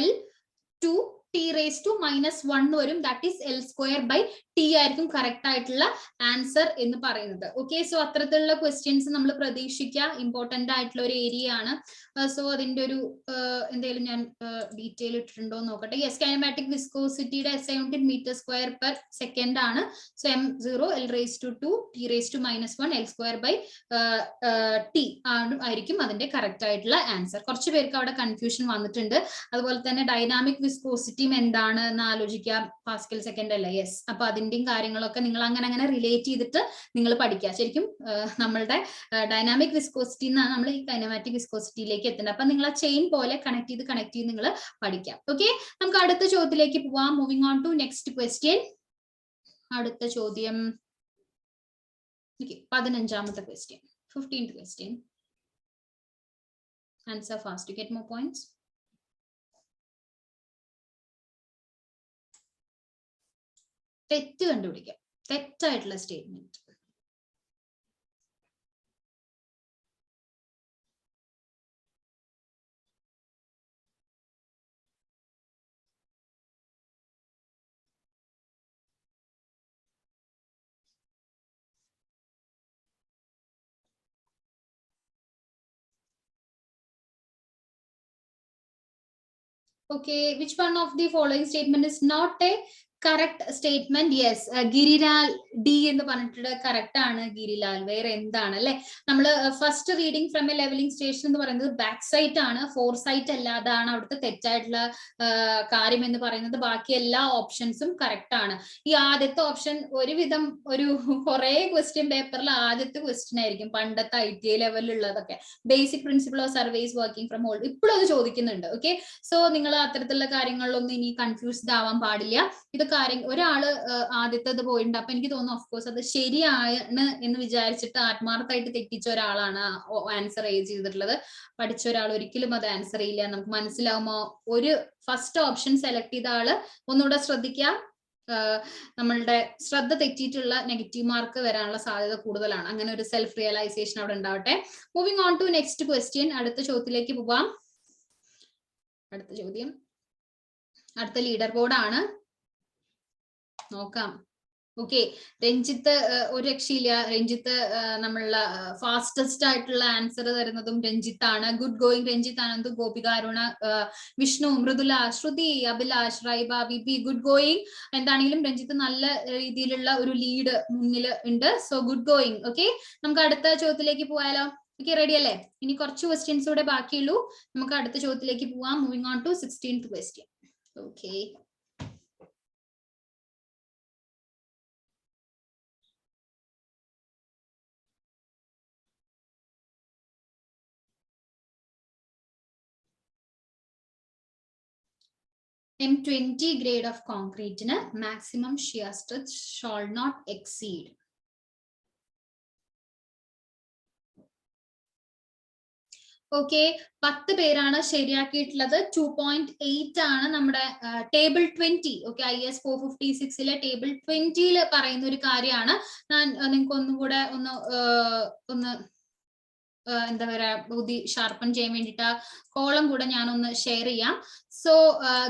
L2 T⁻⁻1 വരും. ദാറ്റ് ഈസ് L²/T ആയിരിക്കും കറക്റ്റ് ആയിട്ടുള്ള ആൻസർ എന്ന് പറയുന്നത്. ഓക്കെ, സോ അത്തരത്തിലുള്ള ക്വസ്റ്റ്യൻസ് നമ്മൾ പ്രതീക്ഷിക്കുക. ഇമ്പോർട്ടന്റ് ആയിട്ടുള്ള ഒരു ഏരിയ ആണ്. സോ അതിന്റെ ഒരു എന്തെങ്കിലും ഞാൻ ഡീറ്റെയിൽ ഇട്ടിട്ടുണ്ടോ എന്ന് നോക്കട്ടെ. യെസ്, കൈനമാറ്റിക് വിസ്കോസിറ്റിയുടെ എസ് ഐ യൂണിറ്റ് m²/s ആണ്. So m0 L⁻², T⁻⁻1 L²/T ആയിരിക്കും അതിന്റെ കറക്റ്റ് ആയിട്ടുള്ള ആൻസർ. കുറച്ച് പേർക്ക് അവിടെ കൺഫ്യൂഷൻ വന്നിട്ടുണ്ട്. അതുപോലെ തന്നെ ഡൈനാമിക് വിസ്കോസിറ്റി എന്താണ് എന്ന് ആലോചിക്കാം. പാസ്കൽ സെക്കൻഡ് അല്ലേ? യെസ്. അപ്പൊ അതിന്റെയും കാര്യങ്ങളൊക്കെ നിങ്ങൾ അങ്ങനെ റിലേറ്റ് ചെയ്തിട്ട് നിങ്ങൾ പഠിക്കുക. ശരിക്കും നമ്മളുടെ ഡൈനാമിക് വിസ്കോസിറ്റി എന്നാണ് നമ്മൾ ഈ കൈനമാറ്റിക് വിസ്കോസിറ്റിയിലേക്ക് എത്തുന്നത്. അപ്പൊ നിങ്ങൾ ആ ചെയിൻ പോലെ കണക്ട് ചെയ്ത് നിങ്ങൾ പഠിക്കാം. ഓക്കെ, നമുക്ക് അടുത്ത ചോദ്യത്തിലേക്ക് പോവാം. Moving on to next question. അടുത്ത ചോദ്യം 15ാമത്തെ question, 15th question. Answer fast to get more points. തെറ്റ് കണ്ടുപിടിക്കാം, തെറ്റായിട്ടുള്ള statement. Okay, which one of the following statement is not a correct statement? Yes, Girilal D എന്ന് പറഞ്ഞിട്ട് കറക്റ്റ് ആണ്. ഗിരിലാൽ വേറെ എന്താണ് അല്ലെ? നമ്മൾ first reading from a levelling station എന്ന് പറയുന്നത് ബാക്ക് സൈറ്റ് ആണ്, ഫോർ സൈറ്റ് അല്ല. അതാണ് അവിടുത്തെ തെറ്റായിട്ടുള്ള കാര്യം എന്ന് പറയുന്നത്. ബാക്കി എല്ലാ ഓപ്ഷൻസും കറക്റ്റ് ആണ്. ഈ ആദ്യത്തെ ഓപ്ഷൻ ഒരുവിധം ഒരു കുറെ ക്വസ്റ്റ്യൻ പേപ്പറിൽ ആദ്യത്തെ ക്വസ്റ്റ്യൻ ആയിരിക്കും, പണ്ടത്തെ ITA ലെവലിലുള്ളതൊക്കെ. Basic principle of surveys working from home ഇപ്പോഴും അത് ചോദിക്കുന്നുണ്ട്. ഓക്കെ, സോ നിങ്ങൾ അത്തരത്തിലുള്ള കാര്യങ്ങളിലൊന്നും ഇനി കൺഫ്യൂസ്ഡ് ആവാൻ പാടില്ല. ഇത് ഒരാള് ആദ്യത്തേത് പോയിട്ടുണ്ട്. അപ്പൊ എനിക്ക് തോന്നുന്നു ഓഫ്കോഴ്സ് അത് ശരിയാണ് എന്ന് വിചാരിച്ചിട്ട് ആത്മാർത്ഥമായിട്ട് തെറ്റിച്ച ഒരാളാണ് ആൻസർ ചെയ്തിട്ടുള്ളത്. പഠിച്ച ഒരാൾ ഒരിക്കലും അത് ആൻസർ ചെയ്യില്ല. നമുക്ക് മനസ്സിലാവുമോ? ഒരു ഫസ്റ്റ് ഓപ്ഷൻ സെലക്ട് ചെയ്ത ആള് ഒന്നുകൂടെ ശ്രദ്ധിക്കാം. നമ്മളുടെ ശ്രദ്ധ തെറ്റിയിട്ടുള്ള നെഗറ്റീവ് മാർക്ക് വരാനുള്ള സാധ്യത കൂടുതലാണ്. അങ്ങനെ ഒരു സെൽഫ് റിയലൈസേഷൻ അവിടെ ഉണ്ടാവട്ടെ. Moving on to next question. അടുത്ത ചോദ്യത്തിലേക്ക് പോവാം. അടുത്ത ചോദ്യം, അടുത്ത ലീഡർ ബോർഡ് ആണ്, നോക്കാം. ഓക്കെ, രഞ്ജിത്ത് ഒരു രക്ഷയില്ല. രഞ്ജിത്ത് നമ്മളുടെ ഫാസ്റ്റസ്റ്റ് ആയിട്ടുള്ള ആൻസർ തരുന്നതും രഞ്ജിത്താണ്. Good going Ranjith. Anand, Gopika, Aruna, Vishnu, Mridula, Shruti, Abhilash, Raiba, Vipi, good going. എന്താണെങ്കിലും രഞ്ജിത്ത് നല്ല രീതിയിലുള്ള ഒരു ലീഡ് മുന്നിൽ ഉണ്ട്. So good going. ഓക്കെ, നമുക്ക് അടുത്ത ചോദ്യത്തിലേക്ക് പോയാലോ? ഓക്കെ, റെഡി അല്ലേ? ഇനി കുറച്ച് ക്വസ്റ്റ്യൻസ് കൂടെ ബാക്കിയുള്ളൂ. നമുക്ക് അടുത്ത ചോദ്യത്തിലേക്ക് പോവാം. Moving on to 16th question. Okay, M20 grade of concrete maximum shear stress shall not exceed. Okay, 10 പേരാണ് ശരിയാക്കിയിട്ടുള്ളത്. 2.8 ആണ് നമ്മുടെ ടേബിൾ 20. ഓക്കെ, IS 456 ടേബിൾ 20 പറയുന്ന ഒരു കാര്യമാണ്. ഞാൻ നിങ്ങൾക്ക് ഒന്നും കൂടെ ഒന്ന് എന്താ പറയാ ബുദ്ധി ഷാർപ്പൺ ചെയ്യാൻ വേണ്ടിയിട്ട് കോളം കൂടെ ഞാനൊന്ന് ഷെയർ ചെയ്യാം. സോ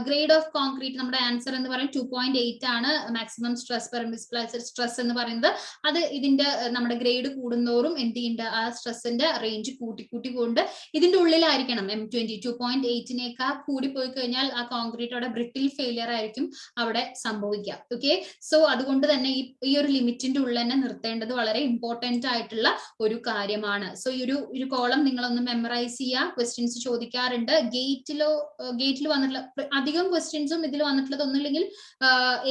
ഗ്രേഡ് ഓഫ് കോൺക്രീറ്റ് നമ്മുടെ ആൻസർ എന്ന് പറയുന്നത് 2.8 ആണ്. മാക്സിമം സ്ട്രെസ് പെർമിസിബിൾ സ്ട്രെസ് എന്ന് പറയുന്നത് അത് ഇതിന്റെ നമ്മുടെ ഗ്രേഡ് കൂടുന്നോറും എന്ത് ചെയ്യുന്നുണ്ട്, ആ സ്ട്രെസ്സിന്റെ റേഞ്ച് കൂട്ടിക്കൊണ്ട് ഇതിന്റെ ഉള്ളിലായിരിക്കണം. M20 2.8 കൂടി പോയി കഴിഞ്ഞാൽ ആ കോൺക്രീറ്റ് അവിടെ ബ്രിട്ടിൽ ഫെയിലിയർ ആയിരിക്കും അവിടെ സംഭവിക്കുക. ഓക്കെ, സോ അതുകൊണ്ട് തന്നെ ഈ ഒരു ലിമിറ്റിന്റെ ഉള്ളിൽ തന്നെ നിർത്തേണ്ടത് വളരെ ഇമ്പോർട്ടന്റ് ആയിട്ടുള്ള ഒരു കാര്യമാണ്. സോ ഈ ഒരു കോളം നിങ്ങളൊന്ന് മെമ്മറൈസ് ചെയ്യുക. ക്വസ്റ്റ്യൻസ് ചോദിക്കാറുണ്ട്. ഗേറ്റിൽ വന്നിട്ടുള്ള അധികം ക്വസ്റ്റ്യൻസും ഇതിൽ വന്നിട്ടുള്ളത് ഒന്നുമില്ലെങ്കിൽ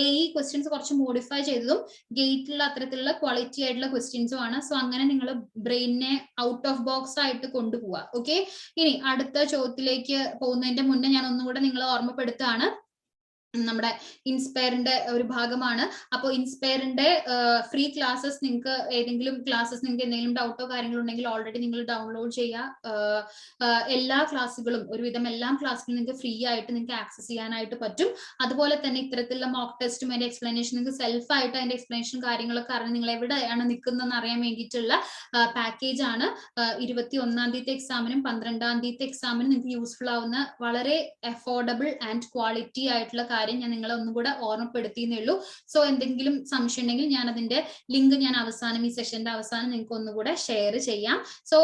AE ക്വസ്റ്റ്യൻസ് കുറച്ച് മോഡിഫൈ ചെയ്തതും ഗേറ്റിലുള്ള അത്തരത്തിലുള്ള ക്വാളിറ്റി ആയിട്ടുള്ള ക്വസ്റ്റ്യൻസും ആണ്. സോ അങ്ങനെ നിങ്ങൾ ബ്രെയിനിനെ ഔട്ട് ഓഫ് ബോക്സ് ആയിട്ട് കൊണ്ടുപോവുക. ഓക്കെ, ഇനി അടുത്ത ചോദ്യത്തിലേക്ക് പോകുന്നതിന്റെ മുന്നേ ഞാൻ ഒന്നുകൂടെ നിങ്ങളെ ഓർമ്മപ്പെടുത്തുകയാണ്. നമ്മുടെ ഇൻസ്പയറിന്റെ ഒരു ഭാഗമാണ്. അപ്പോൾ ഇൻസ്പയറിന്റെ ഫ്രീ ക്ലാസ്സസ് നിങ്ങൾക്ക് ഏതെങ്കിലും ക്ലാസ്സസ് നിങ്ങൾക്ക് എന്തെങ്കിലും ഡൗട്ടോ കാര്യങ്ങളോ ഉണ്ടെങ്കിൽ ഓൾറെഡി നിങ്ങൾ ഡൗൺലോഡ് ചെയ്യുക. എല്ലാ ക്ലാസ്സുകളും ഒരുവിധം എല്ലാ ക്ലാസ്സുകളും നിങ്ങൾക്ക് ഫ്രീ ആയിട്ട് നിങ്ങൾക്ക് ആക്സസ് ചെയ്യാനായിട്ട് പറ്റും. അതുപോലെ തന്നെ ഇത്തരത്തിലുള്ള മോക്ക് ടെസ്റ്റും അതിന്റെ എക്സ്പ്ലനേഷൻ നിങ്ങൾക്ക് സെൽഫായിട്ട് അതിന്റെ എക്സ്പ്ലനേഷൻ കാര്യങ്ങളൊക്കെ അറിയാൻ നിങ്ങൾ എവിടെയാണ് നിൽക്കുന്നതെന്ന് അറിയാൻ വേണ്ടിയിട്ടുള്ള പാക്കേജ് ആണ്. 21-ാം തീയതി എക്സാമിനും 12-ാം തീയതി എക്സാമിനും നിങ്ങൾക്ക് യൂസ്ഫുൾ ആവുന്ന വളരെ അഫോർഡബിൾ ആൻഡ് ക്വാളിറ്റി ആയിട്ടുള്ള ഞാൻ നിങ്ങളെ ഒന്നും കൂടെ ഓർമ്മപ്പെടുത്തിയേ ഉള്ളൂ. സോ എന്തെങ്കിലും സംശയം ഉണ്ടെങ്കിൽ ഞാൻ അതിന്റെ ലിങ്ക് ഞാൻ അവസാനം ഈ സെഷന്റെ അവസാനം നിങ്ങൾക്ക് ഒന്നുകൂടെ ഷെയർ ചെയ്യാം. സോ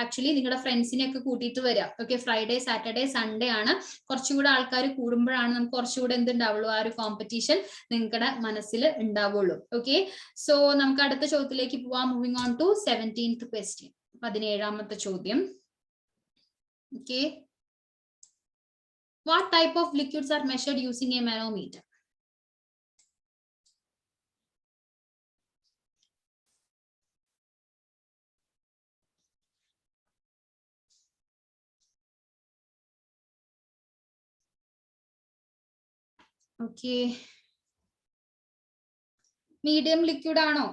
ആക്ച്വലി നിങ്ങളുടെ ഫ്രണ്ട്സിനെ ഒക്കെ കൂട്ടിയിട്ട് വരാം. ഓക്കെ, ഫ്രൈഡേ സാറ്റർഡേ സൺഡേ ആണ്. കുറച്ചുകൂടെ ആൾക്കാർ കൂടുമ്പോഴാണ് നമുക്ക് കുറച്ചുകൂടെ എന്തുണ്ടാവുള്ളൂ, ആ ഒരു കോമ്പറ്റീഷൻ നിങ്ങളുടെ മനസ്സിൽ ഉണ്ടാവുള്ളൂ. ഓക്കെ, സോ നമുക്ക് അടുത്ത ചോദ്യത്തിലേക്ക് പോവാം. Moving on to 17th question, 17ാമത്തെ ചോദ്യം. Okay, what type of liquids are measured using a manometer? Okay, medium liquid ആണോ?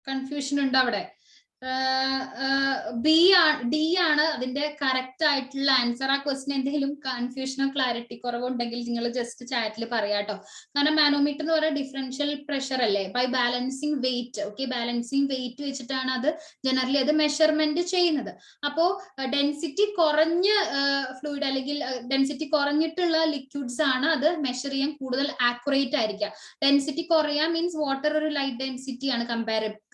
കൺഫ്യൂഷൻ ഉണ്ടോ അവിടെ? ഡി ആണ് അതിന്റെ കറക്റ്റ് ആയിട്ടുള്ള ആൻസർ. ആ ക്വസ്റ്റ്യൻ എന്തെങ്കിലും കൺഫ്യൂഷനോ ക്ലാരിറ്റി കുറവുണ്ടെങ്കിൽ നിങ്ങൾ ജസ്റ്റ് ചാറ്റിൽ പറയാട്ടോ. കാരണം മാനോമീറ്റർ എന്ന് പറയുന്നത് ഡിഫറൻഷ്യൽ പ്രഷർ അല്ലേ, by balancing weight. Okay, balancing weight വെച്ചിട്ടാണ് അത് ജനറലി അത് മെഷർമെന്റ് ചെയ്യുന്നത്. അപ്പോ ഡെൻസിറ്റി കുറഞ്ഞ ഫ്ലൂയിഡ് അല്ലെങ്കിൽ ഡെൻസിറ്റി കുറഞ്ഞിട്ടുള്ള ലിക്വിഡ്സ് ആണ് അത് മെഷർ ചെയ്യാൻ കൂടുതൽ ആക്യുറേറ്റ് ആയിരിക്കുക. ഡെൻസിറ്റി കുറയാ മീൻസ് വാട്ടർ ഒരു ലൈറ്റ് ഡെൻസിറ്റി ആണ്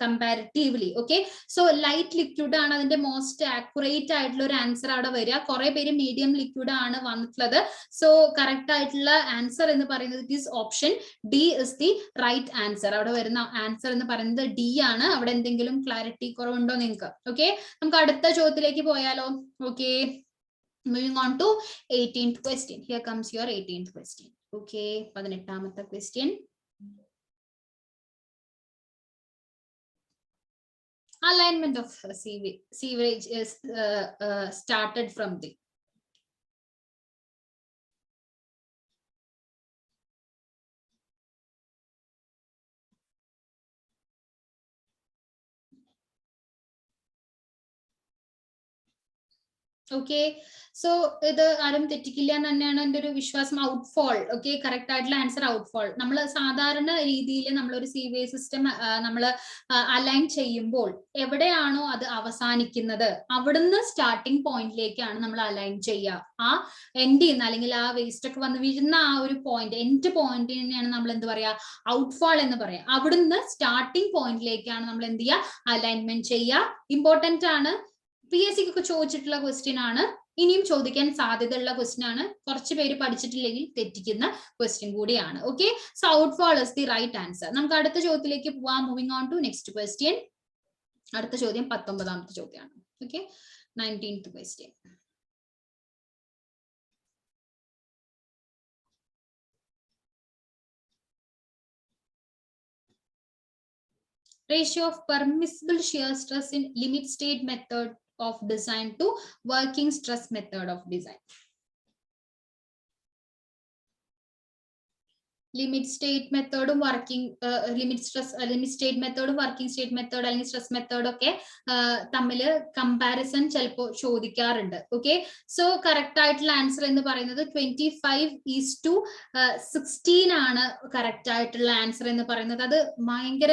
comparatively. Okay, so light liquid ആണ് അതിന്റെ മോസ്റ്റ് ആക്യുറേറ്റ് ആയിട്ടുള്ള ഒരു ആൻസർ അവിടെ വരിക. കുറെ പേര് മീഡിയം ലിക്വിഡ് ആണ് വന്നിട്ടുള്ളത്. സോ കറക്റ്റ് ആയിട്ടുള്ള ആൻസർ എന്ന് പറയുന്നത് it is option D is the right answer. അവിടെ വരുന്ന ആൻസർ എന്ന് പറയുന്നത് ഡി ആണ്. അവിടെ എന്തെങ്കിലും ക്ലാരിറ്റി കുറവുണ്ടോ നിങ്ങൾക്ക്? ഓക്കെ, നമുക്ക് അടുത്ത ചോദ്യത്തിലേക്ക് പോയാലോ? Okay, moving on to 18th question. Here comes your 18th question. Okay, 18ാമത്തെ question. Alignment of sewerage is started from the okay, so ഇത് ആരും തെറ്റിക്കില്ല എന്ന് തന്നെയാണ് എൻ്റെ ഒരു വിശ്വാസം. ഔട്ട്ഫോൾ. ഓക്കെ, കറക്റ്റ് ആയിട്ടുള്ള ആൻസർ ഔട്ട്ഫോൾ. നമ്മൾ സാധാരണ രീതിയിൽ നമ്മളൊരു സീവേജ് സിസ്റ്റം നമ്മൾ അലൈൻ ചെയ്യുമ്പോൾ എവിടെയാണോ അത് അവസാനിക്കുന്നത് അവിടുന്ന് സ്റ്റാർട്ടിംഗ് പോയിന്റിലേക്കാണ് നമ്മൾ അലൈൻ ചെയ്യുക. ആ എൻഡ് ചെയ്യുന്ന അല്ലെങ്കിൽ ആ വേസ്റ്റ് ഒക്കെ വന്ന് വീഴുന്ന ആ ഒരു പോയിന്റ്, എൻഡ് പോയിന്റിനെയാണ് നമ്മൾ എന്ത് പറയാ, ഔട്ട്ഫോൾ എന്ന് പറയാം. അവിടുന്ന് സ്റ്റാർട്ടിംഗ് പോയിന്റിലേക്കാണ് നമ്മൾ എന്ത് ചെയ്യുക, അലൈൻമെന്റ് ചെയ്യുക. ഇമ്പോർട്ടന്റ് ആണ്. PSC ഒക്കെ ചോദിച്ചിട്ടുള്ള ക്വസ്റ്റ്യൻ ആണ്. ഇനിയും ചോദിക്കാൻ സാധ്യതയുള്ള ക്വസ്റ്റ്യൻ ആണ്. കുറച്ച് പേര് പഠിച്ചിട്ടില്ലെങ്കിൽ തെറ്റിക്കുന്ന ക്വസ്റ്റ്യൻ കൂടിയാണ്. Okay, so outfall is the right answer. നമുക്ക് അടുത്ത ചോദ്യത്തിലേക്ക് പോവാം. Moving on to next question. അടുത്ത ചോദ്യം 19ാമത്തെ ചോദ്യമാണ്. Okay, 19th question. Ratio of permissible shear stress in limit state method of design to working stress method of design. Limit state മെത്തേഡും working limit state മെത്തേഡും വർക്കിംഗ് സ്റ്റേറ്റ് മെത്തേഡ് അല്ലെങ്കിൽ stress method ഒക്കെ തമ്മിൽ comparison ചിലപ്പോൾ ചോദിക്കാറുണ്ട്. Okay, so correct ആയിട്ടുള്ള answer എന്ന് പറയുന്നത് 25:16 ആണ് കറക്റ്റ് ആയിട്ടുള്ള ആൻസർ എന്ന് പറയുന്നത്. അത് ഭയങ്കര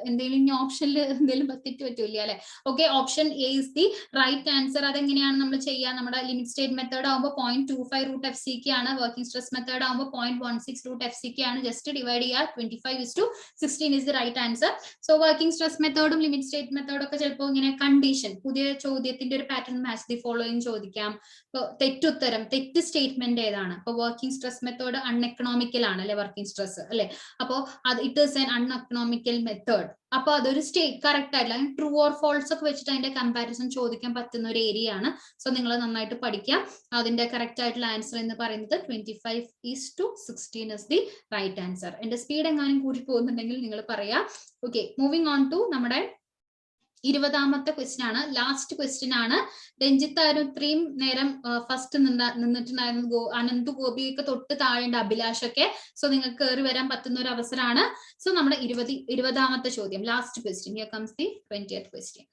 എന്തെങ്കിലും ഓപ്ഷനിൽ എന്തെങ്കിലും തെറ്റ് പറ്റൂല അല്ലെ? Okay, option A is the right answer. അതെങ്ങനെയാണ് നമ്മൾ ചെയ്യുക? നമ്മുടെ ലിമിറ്റ് സ്റ്റേറ്റ് മെത്തേഡ് ആകുമ്പോൾ 0.25 ആണ്, വർക്കിംഗ് സ്ട്രെസ് മെത്തേഡ് ആകുമ്പോൾ 0.16 ആണ്. ജസ്റ്റ് ഡിവൈഡ് ചെയ്യുക. 25:16 is the right answer. So working stress മെത്തേഡും ലിമിറ്റ് സ്റ്റേറ്റ് മെത്തേഡും ഒക്കെ ചിലപ്പോൾ ഇങ്ങനെ കണ്ടീഷൻ, പുതിയ ചോദ്യത്തിന്റെ ഒരു പാറ്റേൺ മാച്ച് ദി ഫോളോയിങ് ചോദിക്കാം. ഇപ്പൊ തെറ്റുത്തരം, തെറ്റ് സ്റ്റേറ്റ്മെന്റ് ഏതാണ്? ഇപ്പൊ വർക്കിംഗ് സ്ട്രെസ് മെത്തേഡ് അൺഎക്കണോമിക്കൽ ആണ് അല്ലെ, വർക്കിംഗ് സ്ട്രെസ് അല്ലെ? അപ്പോ അത് it is an uneconomical method. അപ്പൊ അതൊരു സ്റ്റേറ്റ് കറക്റ്റ് ആയില്ല. ട്രൂ ഓർ ഫോൾസ് ഒക്കെ വെച്ചിട്ട് അതിന്റെ കമ്പാരിസൺ ചോദിക്കാൻ പറ്റുന്ന ഒരു ഏരിയ ആണ്. സോ നിങ്ങൾ നന്നായിട്ട് പഠിക്കാം. അതിന്റെ കറക്റ്റ് ആയിട്ടുള്ള ആൻസർ എന്ന് പറയുന്നത് 25:16 ഇസ് ദി റൈറ്റ് ആൻസർ. എന്റെ സ്പീഡ് എങ്ങാനും കൂടി പോകുന്നുണ്ടെങ്കിൽ നിങ്ങൾ പറയാം. ഓക്കെ, മൂവിങ് ഓൺ ടു നമ്മുടെ 20ാമത്തെ ക്വസ്റ്റ്യൻ ആണ്, ലാസ്റ്റ് ക്വസ്റ്റ്യൻ ആണ്. രഞ്ജിത്ത് ആയിരുന്നു ഇത്രയും നേരം ഫസ്റ്റ് നിന്നിട്ടുണ്ടായിരുന്നു. അനന്തു ഗോപിയൊക്കെ തൊട്ട് താഴേണ്ട അഭിലാഷൊക്കെ. സോ നിങ്ങൾക്ക് കയറി വരാൻ പറ്റുന്ന ഒരു അവസരമാണ്. സോ നമ്മുടെ 20ാമത്തെ ചോദ്യം, last question. Here comes the 20th question.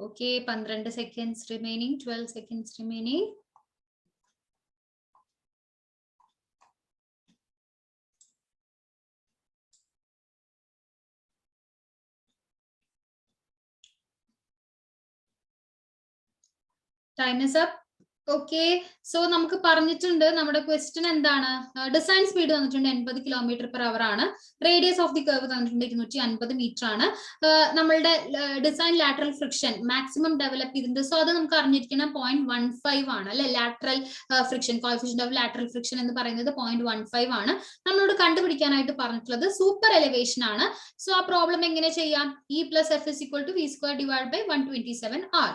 Okay, 12 seconds remaining, 12 seconds remaining. Time is up. Okay, so നമുക്ക് പറഞ്ഞിട്ടുണ്ട് നമ്മുടെ ക്വസ്റ്റ്യൻ എന്താണ്. ഡിസൈൻ സ്പീഡ് തന്നിട്ടുണ്ട് 80 km/h ആണ്. റേഡിയസ് ഓഫ് ദി കർവ് തന്നിട്ടുണ്ട് 250 മീറ്റർ ആണ്. നമ്മളുടെ design lateral friction maximum develop ചെയ്തിട്ടുണ്ട്. സോ അത് നമുക്ക് അറിഞ്ഞിരിക്കണം 0.15 ആണ് അല്ലെ. Lateral friction, coefficient of lateral friction എന്ന് പറയുന്നത് 0.15 ആണ്. നമ്മളോട് കണ്ടുപിടിക്കാനായിട്ട് പറഞ്ഞിട്ടുള്ളത് സൂപ്പർ എലിവേഷൻ ആണ്. സോ ആ പ്രോബ്ലം എങ്ങനെ ചെയ്യാം? E + F = V² / 127R.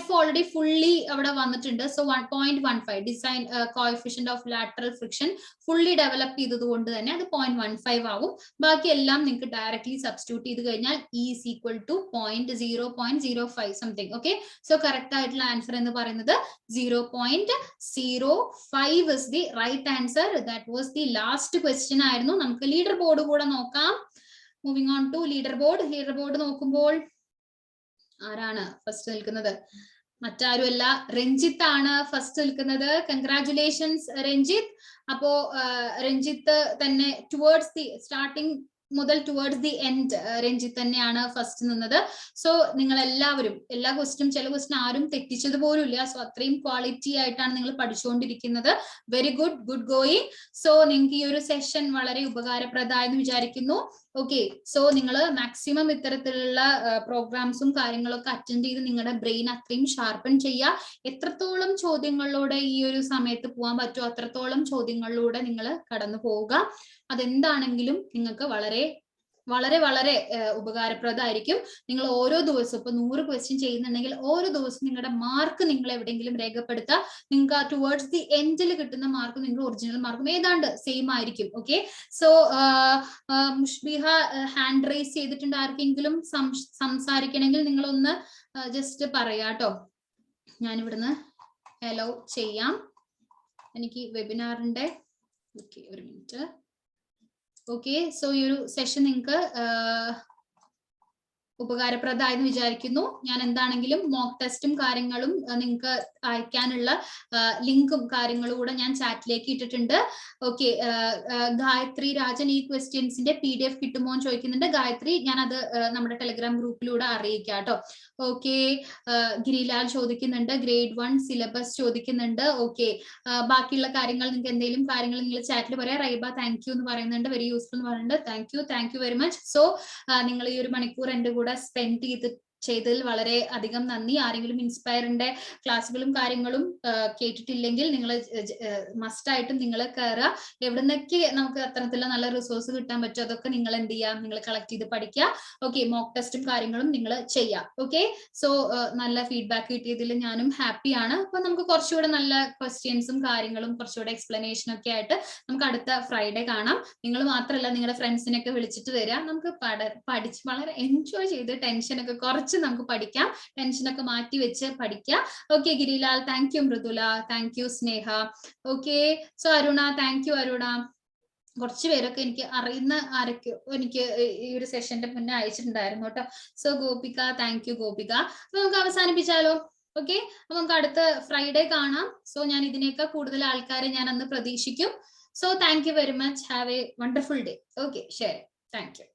F already fully അവിടെ വന്നിട്ടുണ്ട്. So 0.15 design coefficient of lateral friction fully develop ചെയ്തത് കൊണ്ട് തന്നെ അത് 0.15 ആവും. ബാക്കി എല്ലാം നിങ്ങൾക്ക് ഡയറക്ട്ലി സബ്സ്റ്റിറ്റ്യൂട്ട് ചെയ്ത് കഴിഞ്ഞാൽ E = 0.05 something. Okay, so correct ആയിട്ടുള്ള ആൻസർ എന്ന് പറയുന്നത് 0.05 is the right answer. That was the last question ആയിരുന്നു. നമുക്ക് ലീഡർ ബോർഡ് കൂടെ നോക്കാം. Moving on to leader board. Leader board നോക്കുമ്പോൾ ആരാണ് ഫസ്റ്റ് നിൽക്കുന്നത്? മറ്റാരുമല്ല, രഞ്ജിത്ത് ആണ് ഫസ്റ്റ് നിൽക്കുന്നത്. കൺഗ്രാറ്റുലേഷൻസ് രഞ്ജിത്ത്. അപ്പോ രഞ്ജിത്ത് തന്നെ ടുവേർഡ്സ് ദി സ്റ്റാർട്ടിങ് മുതൽ ടുവേർഡ്സ് ദി എൻഡ് രഞ്ജിത്ത് തന്നെയാണ് ഫസ്റ്റ് നിന്നത്. സോ നിങ്ങൾ എല്ലാവരും എല്ലാ ക്വസ്റ്റിനും, ചില ക്വസ്റ്റിനും ആരും തെറ്റിച്ചത് പോലും ഇല്ല. സോ അത്രയും ക്വാളിറ്റി ആയിട്ടാണ് നിങ്ങൾ പഠിച്ചുകൊണ്ടിരിക്കുന്നത്. Very good, good going. So നിങ്ങൾക്ക് ഈ ഒരു സെഷൻ വളരെ ഉപകാരപ്രദമായെന്ന് വിചാരിക്കുന്നു. ഓക്കെ, സോ നിങ്ങൾ മാക്സിമം ഇത്തരത്തിലുള്ള പ്രോഗ്രാംസും കാര്യങ്ങളൊക്കെ അറ്റൻഡ് ചെയ്ത് നിങ്ങളുടെ ബ്രെയിൻ അത്രയും ഷാർപ്പൺ ചെയ്യുക. എത്രത്തോളം ചോദ്യങ്ങളിലൂടെ ഈ ഒരു സമയത്ത് പോകാൻ പറ്റുമോ അത്രത്തോളം ചോദ്യങ്ങളിലൂടെ നിങ്ങൾ കടന്നു പോവുക. അതെന്താണെങ്കിലും നിങ്ങൾക്ക് വളരെ വളരെ വളരെ ഉപകാരപ്രദമായിരിക്കും. നിങ്ങൾ ഓരോ ദിവസവും ഇപ്പൊ 100 ക്വസ്റ്റ്യൻ ചെയ്യുന്നുണ്ടെങ്കിൽ ഓരോ ദിവസവും നിങ്ങളുടെ മാർക്ക് നിങ്ങൾ എവിടെയെങ്കിലും രേഖപ്പെടുത്തുക. നിങ്ങൾക്ക് ടുവേർഡ്സ് ദി എൻഡിൽ കിട്ടുന്ന മാർക്ക് നിങ്ങളുടെ ഒറിജിനൽ മാർക്കും ഏതാണ്ട് സെയിം ആയിരിക്കും. ഓക്കെ, സോ മുഷ്ബിഹ ഹാൻഡ് റൈസ് ചെയ്തിട്ടുണ്ട്. ആർക്കെങ്കിലും സംസാരിക്കണമെങ്കിൽ നിങ്ങളൊന്ന് ജസ്റ്റ് പറയാട്ടോ. ഞാനിവിടുന്ന് അലോ ചെയ്യാം. എനിക്ക് വെബിനാറിന്റെ ഓക്കെ, ഒരു മിനിറ്റ്. ഓക്കെ, സോ ഈ ഒരു സെഷൻ നിങ്ങൾക്ക് ഉപകാരപ്രദമായെന്ന് വിചാരിക്കുന്നു. ഞാൻ എന്താണെങ്കിലും മോക്ക് ടെസ്റ്റും കാര്യങ്ങളും നിങ്ങൾക്ക് അയക്കാനുള്ള ലിങ്കും കാര്യങ്ങളും കൂടെ ഞാൻ ചാറ്റിലേക്ക് ഇട്ടിട്ടുണ്ട്. ഓക്കെ, ഗായത്രി രാജൻ ഈ ക്വസ്റ്റ്യൻസിന്റെ PDF കിട്ടുമോ എന്ന് ചോദിക്കുന്നുണ്ട്. ഗായത്രി, ഞാൻ അത് നമ്മുടെ ടെലിഗ്രാം ഗ്രൂപ്പിലൂടെ അറിയിക്കാം കേട്ടോ. ഓക്കെ, ഗിരിലാൽ ചോദിക്കുന്നുണ്ട് ഗ്രേഡ് 1 സിലബസ് ചോദിക്കുന്നുണ്ട്. ഓക്കെ, ബാക്കിയുള്ള കാര്യങ്ങൾ നിങ്ങൾക്ക് എന്തെങ്കിലും കാര്യങ്ങൾ നിങ്ങൾ ചാറ്റിൽ പറയാം. റൈബ താങ്ക് യു എന്ന് പറയുന്നുണ്ട്, വെരി യൂസ്ഫുൾ എന്ന് പറയുന്നുണ്ട്. Thank you very much. So നിങ്ങൾ ഈ ഒരു മണിക്കൂർ എൻ്റെ കൂടെ സ്പെൻഡ് ചെയ്തതിൽ വളരെ അധികം നന്ദി. ആരെങ്കിലും ഇൻസ്പയറിന്റെ ക്ലാസ്സുകളും കാര്യങ്ങളും കേട്ടിട്ടില്ലെങ്കിൽ നിങ്ങൾ മസ്റ്റ് ആയിട്ടും നിങ്ങൾ കയറുക. എവിടെ നിന്നൊക്കെ നമുക്ക് അത്തരത്തിലുള്ള നല്ല റിസോഴ്സ് കിട്ടാൻ പറ്റും അതൊക്കെ നിങ്ങൾ എന്ത് ചെയ്യുക, നിങ്ങൾ കളക്ട് ചെയ്ത് പഠിക്കുക. ഓക്കെ, മോക്ക് ടെസ്റ്റും കാര്യങ്ങളും നിങ്ങൾ ചെയ്യാം. ഓക്കെ, സോ നല്ല ഫീഡ്ബാക്ക് കിട്ടിയതിൽ ഞാനും ഹാപ്പിയാണ്. അപ്പൊ നമുക്ക് കുറച്ചുകൂടെ നല്ല ക്വസ്റ്റ്യൻസും കാര്യങ്ങളും കുറച്ചുകൂടെ എക്സ്പ്ലനേഷൻ ഒക്കെ ആയിട്ട് നമുക്ക് അടുത്ത ഫ്രൈഡേ കാണാം. നിങ്ങൾ മാത്രമല്ല നിങ്ങളുടെ ഫ്രണ്ട്സിനൊക്കെ വിളിച്ചിട്ട് വരിക. നമുക്ക് പഠിച്ച് വളരെ എൻജോയ് ചെയ്ത് ടെൻഷനൊക്കെ കുറച്ച് നമുക്ക് പഠിക്കാം, ടെൻഷനൊക്കെ മാറ്റി വെച്ച് പഠിക്കാം. Okay Girilal, thank you. Mridula, thank you. Sneha, okay. So Aruna, thank you Aruna. കുറച്ച് പേരൊക്കെ എനിക്ക് അറിയുന്ന ആരൊക്കെയോ എനിക്ക് ഈ ഒരു സെഷന്റെ മുന്നേ അയച്ചിട്ടുണ്ടായിരുന്നു കേട്ടോ. So Gopika, thank you Gopika. അപ്പൊ നമുക്ക് അവസാനിപ്പിച്ചാലോ? ഓക്കെ, അപ്പൊ നമുക്ക് അടുത്ത ഫ്രൈഡേ കാണാം. സോ ഞാൻ ഇതിനേക്കാൾ കൂടുതൽ ആൾക്കാരെ ഞാൻ അന്ന് പ്രതീക്ഷിക്കും. So thank you very much. Have a wonderful day. Okay, ശരി, താങ്ക് യു.